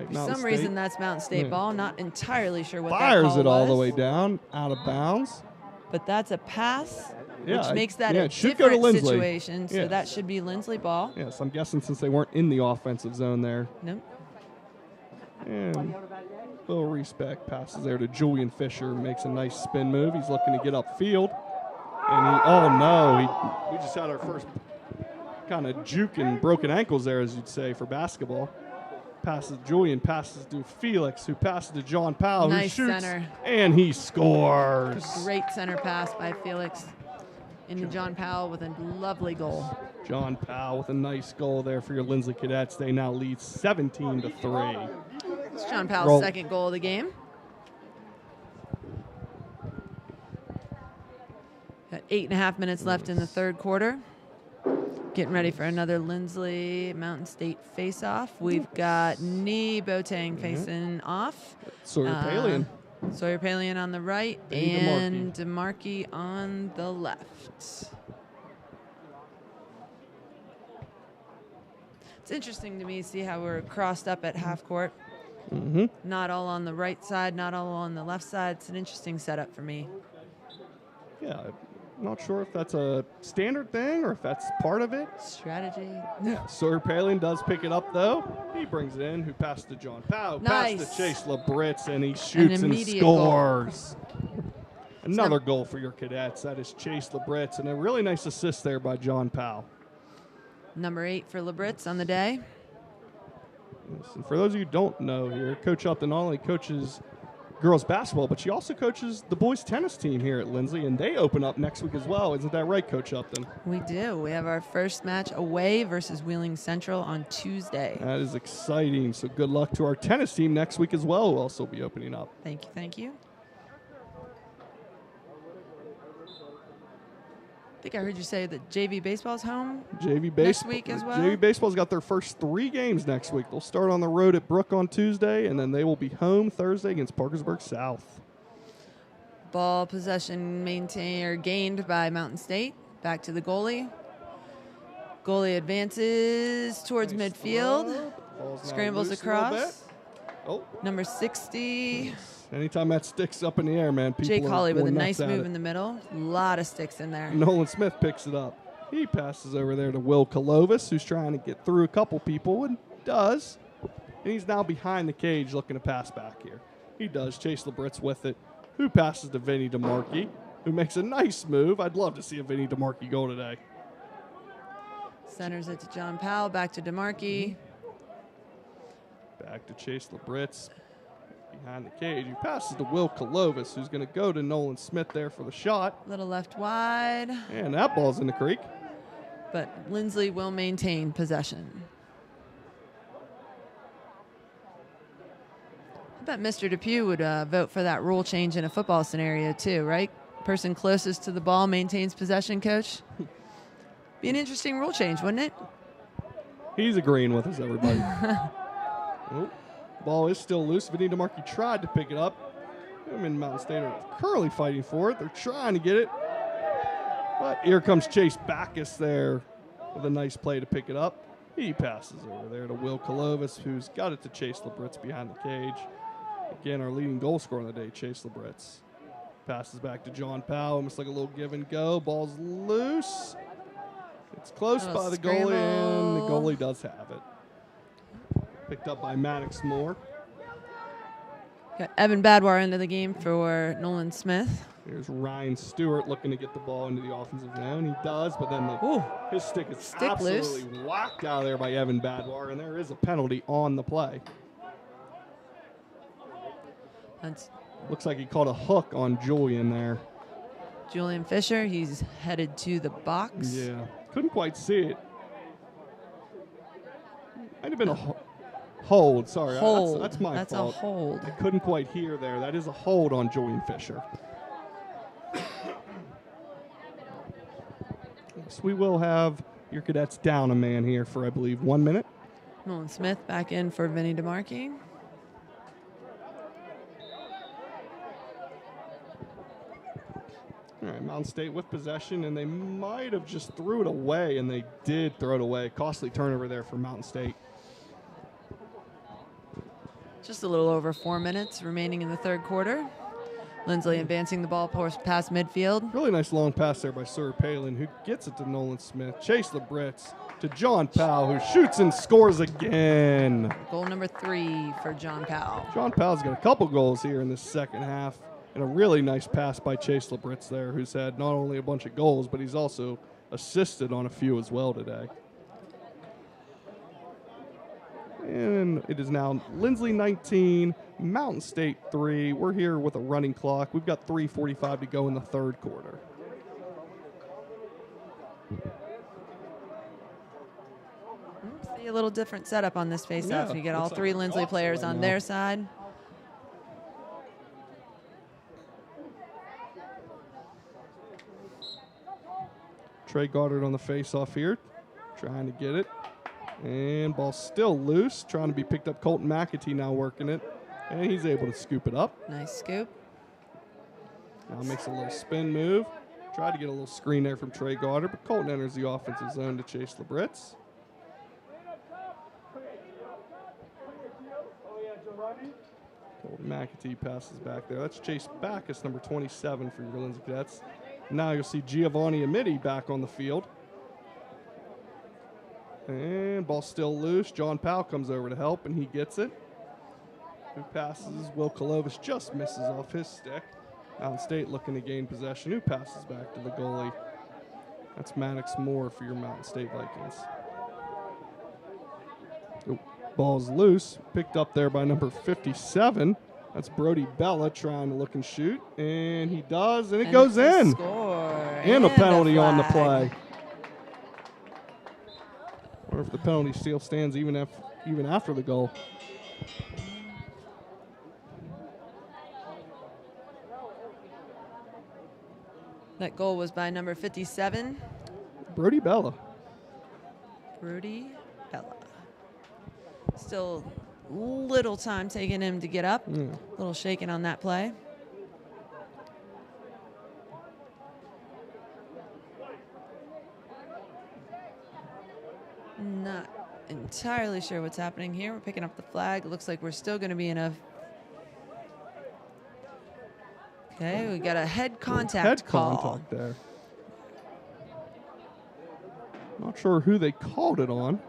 For some reason, that's Mountain State ball. Not entirely sure what that call was. Fires it all the way down, out of bounds. But that's a pass, Yeah, which makes that a it should go to different Linsly. situation. So Yes. that should be Linsly ball. Yes, I'm guessing since they weren't in the offensive zone there. Nope. And little respect passes there to Julian Fisher. Makes a nice spin move. He's looking to get upfield. And we just had our first kind of juke and broken ankles there, as you'd say, for basketball. Julian passes to Felix, who passes to John Powell, Nice who shoots, center. and he scores. Great center pass by Felix into John Powell with a lovely goal. John Powell with a nice goal there for your Linsly Cadets. They now lead 17-3. It's John Powell's second goal of the game. Got 8.5 minutes left in the third quarter. Getting ready for another Linsly Mountain State face-off. We've got Nee Boateng facing off. Sawyer Palian. Sawyer Palian on the right and DeMarkey on the left. It's interesting to me to see how we're crossed up at half court. Mm-hmm. Not all on the right side, not all on the left side. It's an interesting setup for me. Yeah, I'm not sure if that's a standard thing or if that's part of it. Strategy. Yeah, Sawyer Palin does pick it up, though. He brings it in, who passed to John Powell. Nice. Passed to Chase LeBritz, and he shoots and immediate scores. Another goal for your Cadets. That is Chase LeBritz, and a really nice assist there by John Powell. Number 8 for LeBritz on the day. Yes, and for those of you who don't know here, Coach Upton not only coaches girls basketball, but she also coaches the boys tennis team here at Linsly, and they open up next week as well. Isn't that right, Coach Upton? We do. We have our first match away versus Wheeling Central on Tuesday. That is exciting. So good luck to our tennis team next week as well. We'll also be opening up. Thank you. Thank you. I think I heard you say that JV baseball's home next week as well. JV baseball's got their first 3 games next week. They'll start on the road at Brook on Tuesday, and then they will be home Thursday against Parkersburg South. Ball possession gained by Mountain State. Back to the goalie. Goalie advances towards midfield. Scrambles across. Oh. Number 60. Anytime that stick's up in the air, man, people Jake are Hawley with a going nice nuts at move it. in the middle. A lot of sticks in there. Nolan Smith picks it up. He passes over there to Will Kalovis, who's trying to get through a couple people, and does. And he's now behind the cage looking to pass back here. He does. Chase LeBritz with it, who passes to Vinny DeMarkey, who makes a nice move. I'd love to see a Vinny DeMarkey goal today. Centers it to John Powell. Back to DeMarkey. Back to Chase LeBritz. Behind the cage. He passes to Will Kalovis, who's going to go to Nolan Smith there for the shot. Little left wide. And that ball's in the creek. But Linsly will maintain possession. I bet Mr. Depew would vote for that rule change in a football scenario too, right? Person closest to the ball maintains possession, coach. Be an interesting rule change, wouldn't it? He's agreeing with us, everybody. Oh. Ball is still loose. Vinny DeMarkey tried to pick it up. Him and Mountain State are currently fighting for it. They're trying to get it. But here comes Chase Backus there with a nice play to pick it up. He passes over there to Will Kalovis, who's got it to Chase LeBritz behind the cage. Again, our leading goal scorer on the day, Chase LeBritz. Passes back to John Powell. Almost like a little give and go. Ball's loose. It's close by the goalie, and the goalie does have it. Picked up by Mamakos Moore. Got Evan Badwar into the game for Nolan Smith. Here's Ryan Stewart looking to get the ball into the offensive zone. He does, but then his stick is absolutely whacked out of there by Evan Badwar, and there is a penalty on the play. Looks like he caught a hook on Julian there. Julian Fisher, he's headed to the box. Yeah, couldn't quite see it. Might have been a hold. Sorry, hold. That's my fault. That's a hold. I couldn't quite hear there. That is a hold on Julian Fisher. So we will have your Cadets down a man here for, I believe, 1 minute. Nolan Smith back in for Vinny DeMarchi. All right, Mountain State with possession, and they might have just threw it away, and they did throw it away. Costly turnover there for Mountain State. Just a little over 4 minutes remaining in the third quarter. Linsly advancing the ball past midfield. Really nice long pass there by Sir Palin, who gets it to Nolan Smith. Chase Labritz to John Powell, who shoots and scores again. Goal number 3 for John Powell. John Powell's got a couple goals here in the second half, and a really nice pass by Chase Labritz there, who's had not only a bunch of goals, but he's also assisted on a few as well today. And it is now Linsly 19, Mountain State 3. We're here with a running clock. We've got 3:45 to go in the third quarter. See a little different setup on this face-off. Yeah, You get all looks 3 like Linsly players on their side. Trey Goddard on the face-off here, trying to get it. And ball still loose, trying to be picked up. Colton McAtee now working it, and he's able to scoop it up. Nice scoop. Now makes a little spin move. Tried to get a little screen there from Trey Goddard, but Colton enters the offensive zone to chase Labritz. Colton McAtee passes back there. That's Chase Backus, number 27 for your Lindsay Cadets. Now you'll see Giovanni Amiti back on the field. And ball still loose. John Powell comes over to help, and he gets it. Who passes? Will Kalovis just misses off his stick. Mountain State looking to gain possession. Who passes back to the goalie? That's Maddox Moore for your Mountain State Vikings. Oh, ball's loose. Picked up there by number 57. That's Brody Bella trying to look and shoot. And he does, and it goes in. Score. And a penalty on the play. Or if the penalty still stands even after the goal. That goal was by number 57. Brody Bella. Brody Bella. Still little time taking him to get up. Yeah. A little shaken on that play. Not entirely sure what's happening here. We're picking up the flag. It looks like we're still going to be in a... Okay, we got a head contact call. Head contact there. Not sure who they called it on.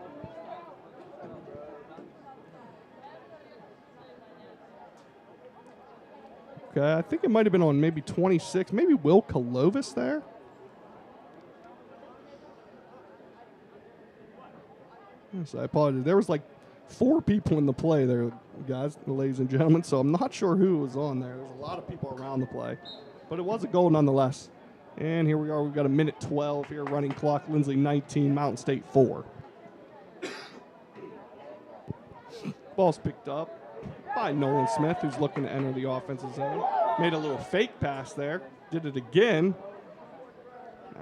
Okay, I think it might have been on maybe 26, maybe Will Kalovis there. Yes, I apologize. There was like 4 people in the play there, guys, ladies and gentlemen, so I'm not sure who was on there. There's a lot of people around the play, but it was a goal nonetheless. And here we are. We've got a minute 12 here, running clock. Linsly 19, Mountain State 4. Ball's picked up by Nolan Smith, who's looking to enter the offensive zone. Made a little fake pass there. Did it again.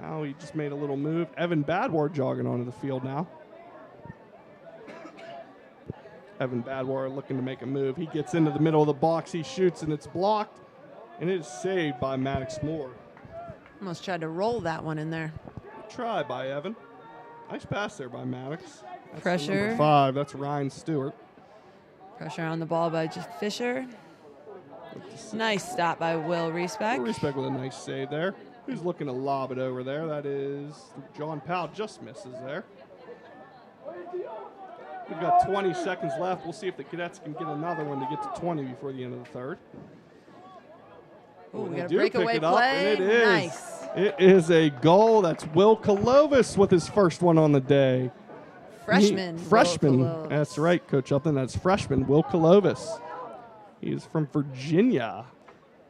Now he just made a little move. Evan Badwar jogging onto the field now. Evan Badwar looking to make a move. He gets into the middle of the box. He shoots, and it's blocked. And it is saved by Maddox Moore. Almost tried to roll that one in there. Good try by Evan. Nice pass there by Maddox. That's Pressure. Number 5. That's Ryan Stewart. Pressure on the ball by Fisher. Nice stop by Will Respect. Will Respect with a nice save there. Who's looking to lob it over there? That is John Powell. Just misses there. We've got 20 seconds left. We'll see if the Cadets can get another one to get to 20 before the end of the third. Oh, we got a do breakaway pick it up, play. and it is. Nice. It is a goal. That's Will Kolovis with his first one on the day. Freshman. Freshman. Will Kolovis. That's right, Coach Upton. That's freshman Will Kolovis. He is from Virginia.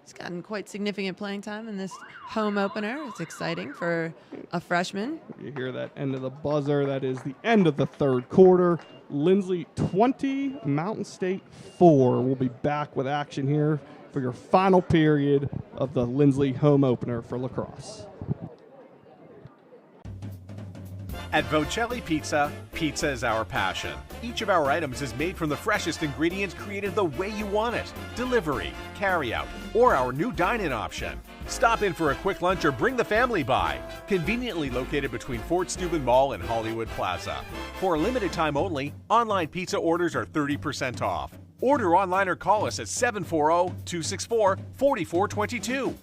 He's gotten quite significant playing time in this home opener. It's exciting for a freshman. You hear that end of the buzzer. That is the end of the third quarter. Linsly 20, Mountain State 4. We'll be back with action here for your final period of the Linsly home opener for lacrosse. At Vocelli Pizza, pizza is our passion. Each of our items is made from the freshest ingredients created the way you want it. Delivery, carry-out, or our new dine-in option. Stop in for a quick lunch or bring the family by. Conveniently located between Fort Steuben Mall and Hollywood Plaza. For a limited time only, online pizza orders are 30% off. Order online or call us at 740-264-4422.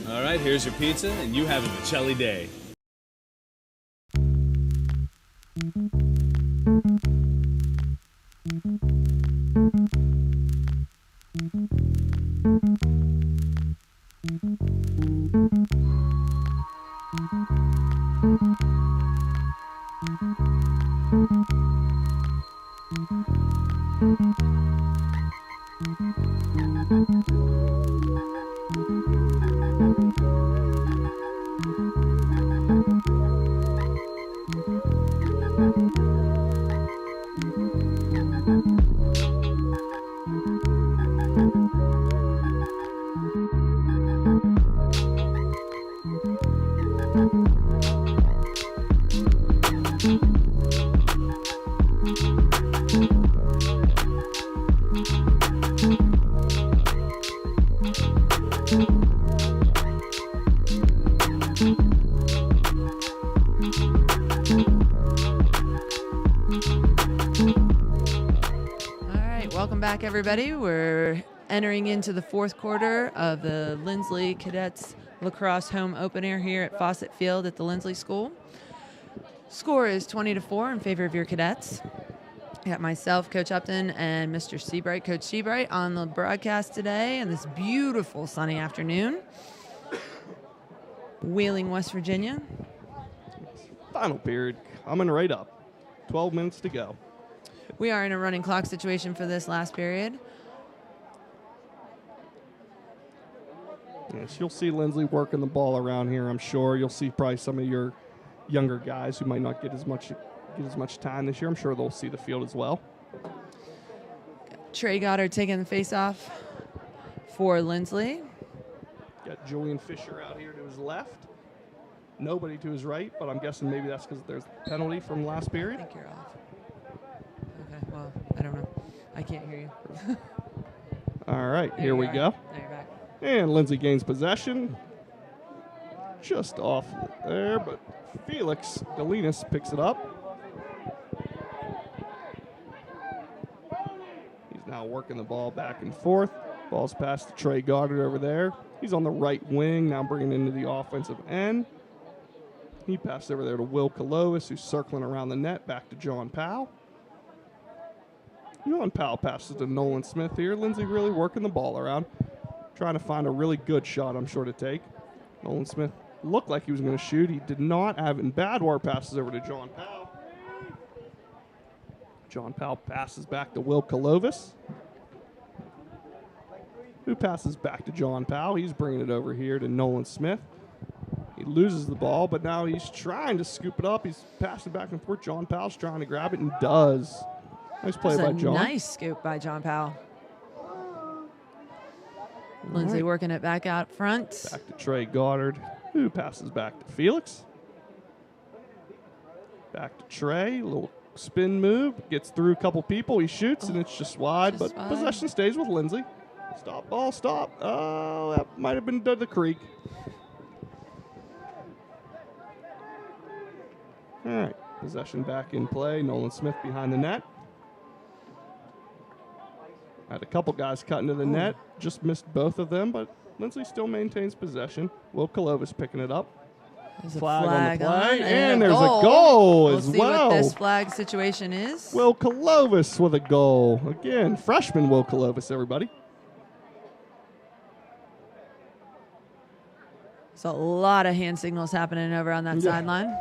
All right, here's your pizza, and you have a Bocelli day. Everybody, we're entering into the fourth quarter of the Linsly Cadets Lacrosse home opener here at Fawcett Field at the Linsly School. Score is 20-4 in favor of your Cadets. I got myself, Coach Upton, and Mr. Seabright, Coach Seabright, on the broadcast today on this beautiful sunny afternoon. Wheeling, West Virginia. Final period coming right up. 12 minutes to go. We are in a running clock situation for this last period. Yes, you'll see Linsly working the ball around here, I'm sure. You'll see probably some of your younger guys who might not get as much time this year. I'm sure they'll see the field as well. Trey Goddard taking the face-off for Linsly. Got Julian Fisher out here to his left. Nobody to his right, but I'm guessing maybe that's because there's a penalty from last period. I think you're off. Okay, well, I don't know. I can't hear you. All right, here we go. Now you're back. And Linsly gains possession. Just off there, but Felix Galinas picks it up. He's now working the ball back and forth. Ball's passed to Trey Goddard over there. He's on the right wing, now bringing it into the offensive end. He passed over there to Will Kolovis, who's circling around the net, back to John Powell. John Powell passes to Nolan Smith here. Linsly really working the ball around, trying to find a really good shot, I'm sure, to take. Nolan Smith looked like he was going to shoot. He did not. Evan Badwar passes over to John Powell. John Powell passes back to Will Kolovis, who passes back to John Powell. He's bringing it over here to Nolan Smith. He loses the ball, but now he's trying to scoop it up. He's passing back and forth. John Powell's trying to grab it and does. Nice play by John. Nice scoop by John Powell. Linsly working it back out front. Back to Trey Goddard, who passes back to Felix. Back to Trey, little spin move, gets through a couple people. He shoots, and it's just wide, but possession stays with Linsly. Stop, ball, stop. Oh, that might have been to the creek. All right, possession back in play. Nolan Smith behind the net. Had a couple guys cut into the net. Just missed both of them, but Linsly still maintains possession. Will Kolovis picking it up. There's a flag on the on, play, and a there's goal. a goal We'll as see well. what this flag situation is. Will Colovis with a goal. Again, freshman Will Colovis, everybody. There's a lot of hand signals happening over on that sideline.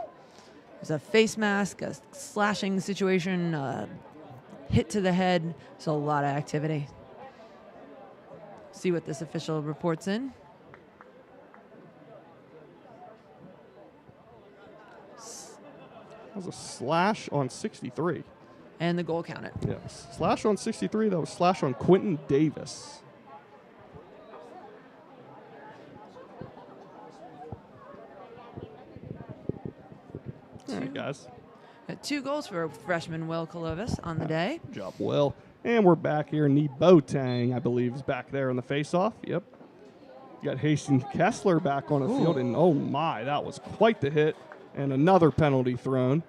There's a face mask, a slashing situation, hit to the head. There's a lot of activity. See what this official reports in. That was a slash on 63. And the goal counted. Yes. Slash on 63. That was slash on Quentin Davis. All right, guys. Got 2 goals for freshman Will Colovis on the day. Good job, Will. And we're back here. Botang, I believe, is back there in the face-off. Yep. You got Hastings Kessler back on the field, and oh my, that was quite the hit. And another penalty thrown.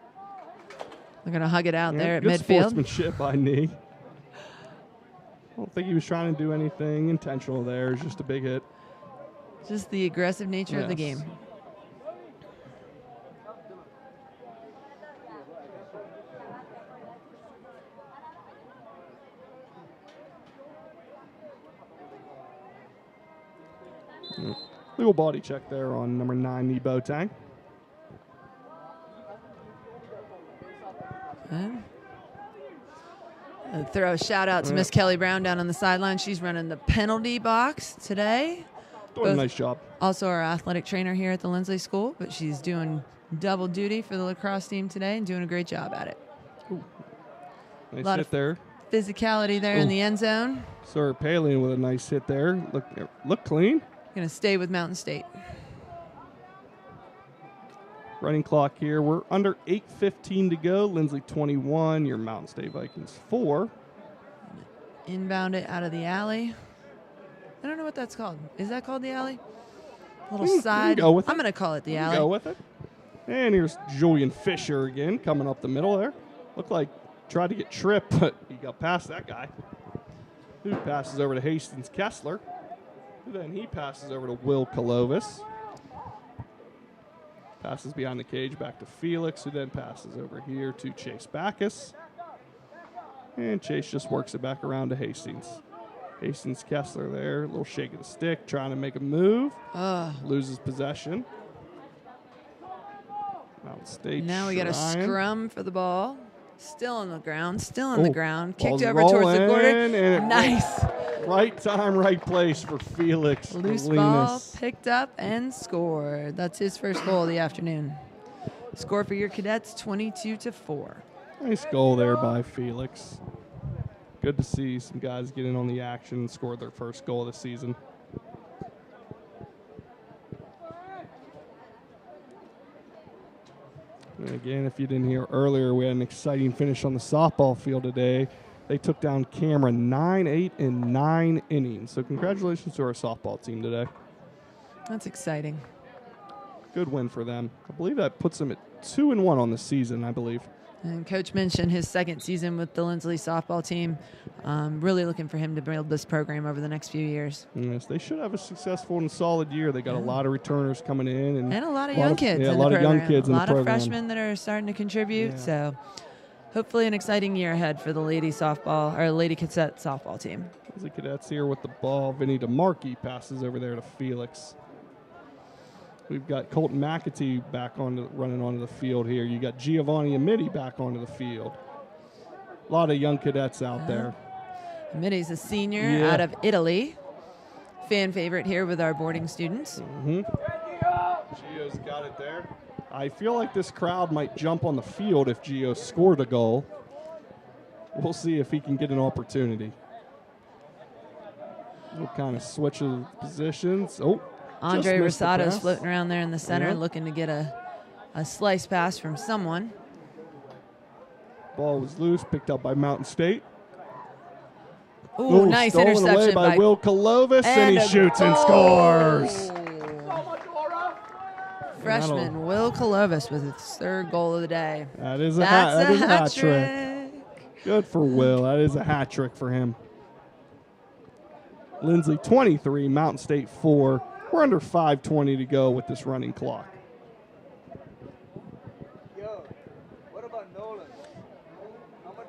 They're going to hug it out there at good midfield. Sportsmanship by Nee. I don't think he was trying to do anything intentional there. It's just a big hit. Just the aggressive nature of the game. Little body check there on number 9, Nee Botang. Throw a shout out to Miss Kelly Brown down on the sideline. She's running the penalty box today. Doing a nice job. Also our athletic trainer here at the Linsly School, but she's doing double duty for the lacrosse team today and doing a great job at it. Nice a lot hit of there. Physicality there in the end zone. Sir Palin with a nice hit there. Look clean. Going to stay with Mountain State. Running clock here. We're under 8:15 to go. Linsly 21. Your Mountain State Vikings 4. Inbound it out of the alley. I don't know what that's called. Is that called the alley? A little side. Go with I'm going to call it the alley. Go with it. And here's Julian Fisher again coming up the middle there. Looked like tried to get tripped, but he got past that guy. Who passes over to Hastings Kessler. Then he passes over to Will Colovis. Passes behind the cage back to Felix, who then passes over here to Chase Backus. And Chase just works it back around to Hastings. Hastings Kessler there, a little shake of the stick, trying to make a move. Loses possession. Mountain State. Now we got a trying. scrum for the ball. Still on the ground. Still on the ground. Kicked Ball's over towards the corner. and Nice. Right time, right place for Felix. Loose ball picked up and scored. That's his first goal of the afternoon. Score for your cadets, 22-4. Nice goal there by Felix. Good to see some guys get in on the action and score their first goal of the season. And again, if you didn't hear earlier, we had an exciting finish on the softball field today. They took down Cameron 9-8 in 9 innings. So congratulations to our softball team today. That's exciting. Good win for them. I believe that puts them at 2-1 on the season, I believe. And Coach mentioned his second season with the Linsly softball team. Really looking for him to build this program over the next few years. Yes, they should have a successful and solid year. They got a lot of returners coming in. And a lot of young kids in the program. A lot of young kids in the program. A lot of freshmen that are starting to contribute. So hopefully an exciting year ahead for the Lady Cadet softball team. The Cadets here with the ball. Vinny DeMarchi passes over there to Felix. We've got Colton McAtee back running onto the field here. You got Giovanni Amiti back onto the field. A lot of young cadets out there. Amiti's a senior out of Italy. Fan favorite here with our boarding students. Gio's got it there. I feel like this crowd might jump on the field if Gio scored a goal. We'll see if he can get an opportunity. We'll kind of switch of positions. Andre Rosado's floating around there in the center, looking to get a slice pass from someone. Ball was loose, picked up by Mountain State. Ooh, nice interception away by Will Colovis, and he shoots and scores. Freshman Will Colovis with his third goal of the day. That is a hat trick. Good for Will. That is a hat trick for him. Linsly 23, Mountain State 4. We're under 5:20 to go with this running clock.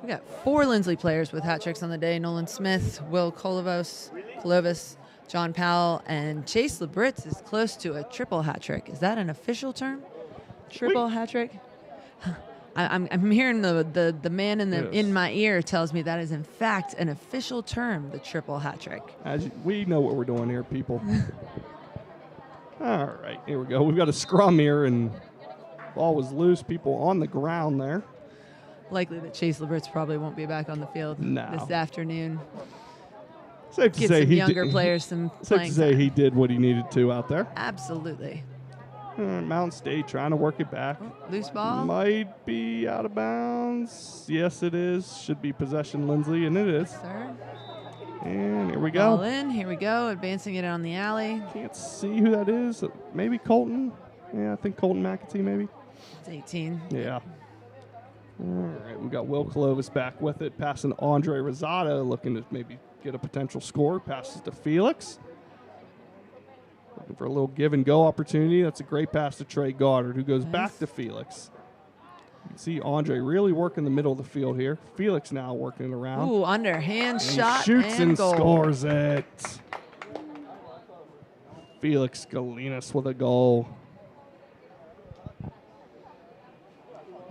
We got 4 Linsly players with hat tricks on the day. Nolan Smith, Will Clovis, John Powell, and Chase Labritz is close to a triple hat trick. Is that an official term? Triple hat trick? I'm hearing the man in my ear tells me that is in fact an official term, the triple hat trick. We know what we're doing here, people. All right, here we go. We've got a scrum here, and ball was loose. People on the ground there. Likely that Chase Labritz probably won't be back on the field this afternoon. Safe to Give say some he younger players some playing time. he did what he needed to out there. Absolutely. Mountain State trying to work it back. Loose ball. Might be out of bounds. Yes, it is. Should be possession Linsly, and it is. Sir. And here we go. Ball in. Here we go. Advancing it on the alley. Can't see who that is. Maybe Colton. Yeah, I think Colton McAtee maybe. It's 18. Yeah. All right, we got Will Clovis back with it, passing Andre Rosado, looking to maybe get a potential score. Passes to Felix. Looking for a little give and go opportunity. That's a great pass to Trey Goddard, who goes back to Felix. You can see Andre really working the middle of the field here. Felix now working it around. Ooh, underhand shot. Shoots and goal. scores it. Felix Galinas with a goal.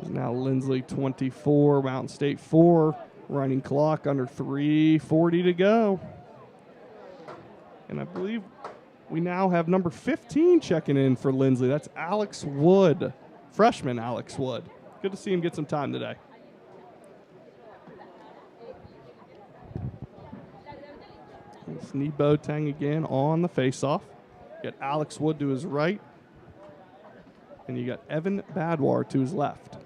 Is now Linsly 24, Mountain State 4. Running clock under 3:40 to go. And I believe we now have number 15 checking in for Linsly. That's Alex Wood, freshman Alex Wood. Good to see him get some time today. It's Nebo Tang again on the faceoff. Got Alex Wood to his right. And you got Evan Badwar to his left.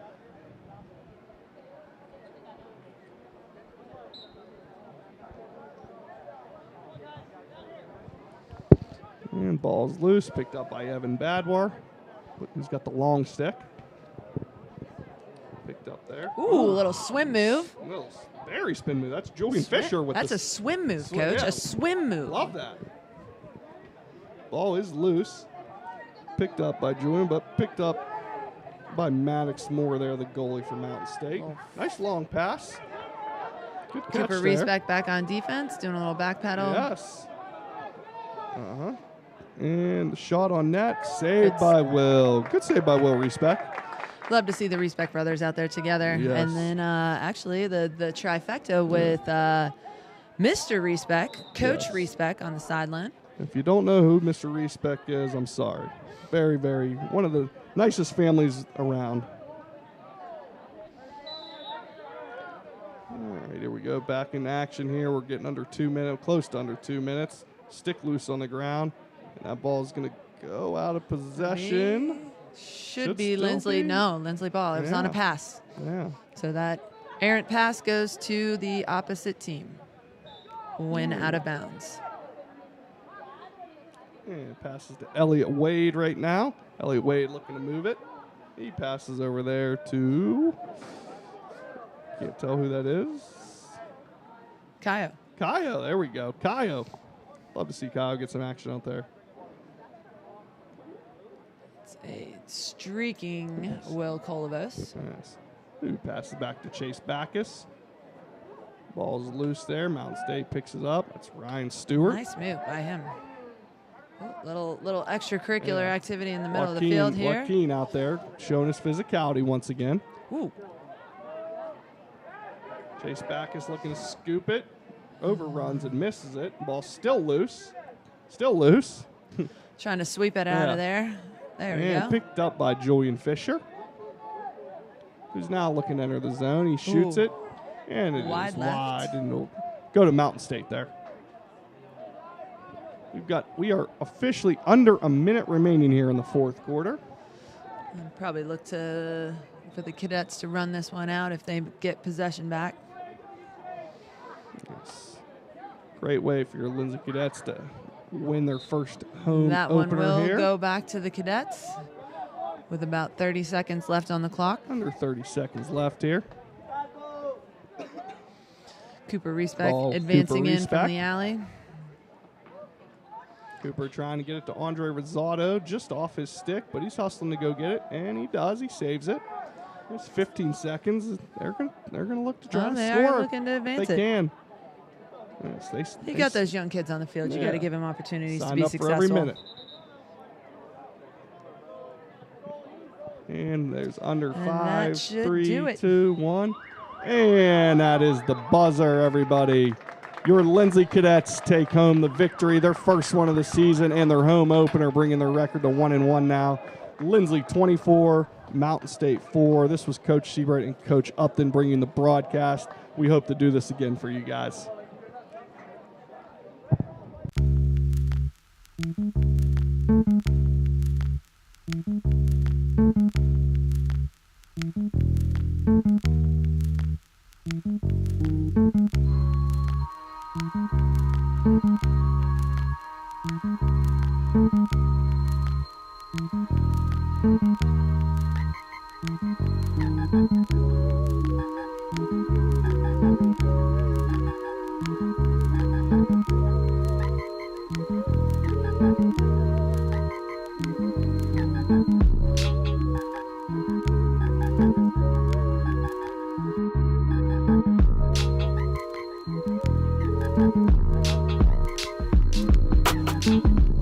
And ball's loose, picked up by Evan Badwar. He's got the long stick. Picked up there. Ooh, a little swim move. Little very spin move. That's Julian Fisher with That's a swim move, Coach. Yeah. A swim move. Love that. Ball is loose. Picked up by Julian, but picked up by Maddox Moore there, the goalie for Mountain State. Nice long pass. Good catch Cooper there. Rees back on defense, doing a little back pedal. Yes. And the shot on net, saved by Will. Good save by Will Respect. Love to see the Respect brothers out there together. Yes. And then actually the trifecta with Mr. Respect, Coach Respect on the sideline. If you don't know who Mr. Respect is, I'm sorry. Very, very, one of the nicest families around. All right, here we go. Back in action here. We're getting under 2 minutes, close to under 2 minutes. Stick loose on the ground. And that ball is going to go out of possession. Should be Linsly. No, Linsly ball. It was on a pass. Yeah. So that errant pass goes to the opposite team when out of bounds. And passes to Elliott Wade right now. Elliott Wade looking to move it. He passes over there to, can't tell who that is. Kaio. Kaio, there we go. Kaio. Love to see Kaio get some action out there. It's a streaking Will Colavos. Yes. Who passes back to Chase Backus. Ball's loose there. Mountain State picks it up. That's Ryan Stewart. Nice move by him. Ooh, little extracurricular activity in the middle of the field here. Joaquin out there showing his physicality once again. Ooh. Chase Backus looking to scoop it. Overruns and misses it. Ball still loose. Still loose. Trying to sweep it out of there. There we go. And picked up by Julian Fisher, who's now looking to enter the zone. He shoots it, and it is Wide left. wide. And it'll go to Mountain State there. We are officially under a minute remaining here in the fourth quarter. And probably look for the Cadets to run this one out if they get possession back. Yes. Great way for your Linsly Cadets to win their first home That one opener will here. go back to the Cadets with about 30 seconds left on the clock. Under 30 seconds left here. Cooper Respect Ball, advancing Cooper in Respect. from the alley. Cooper trying to get it to Andre Rosado just off his stick, but he's hustling to go get it, and he does. He saves it. There's 15 seconds. They're gonna look to try to they score. are looking to advance they it. can. Yes, You got those young kids on the field. You got to give them opportunities to Sign be up successful. for every minute. And there's under And 5, that should 3, do it. 2, 1. And that is the buzzer, everybody. Your Linsly Cadets take home the victory, their first one of the season, and their home opener, bringing their record to 1-1 now. Linsly 24, Mountain State 4. This was Coach Seabright and Coach Upton bringing the broadcast. We hope to do this again for you guys.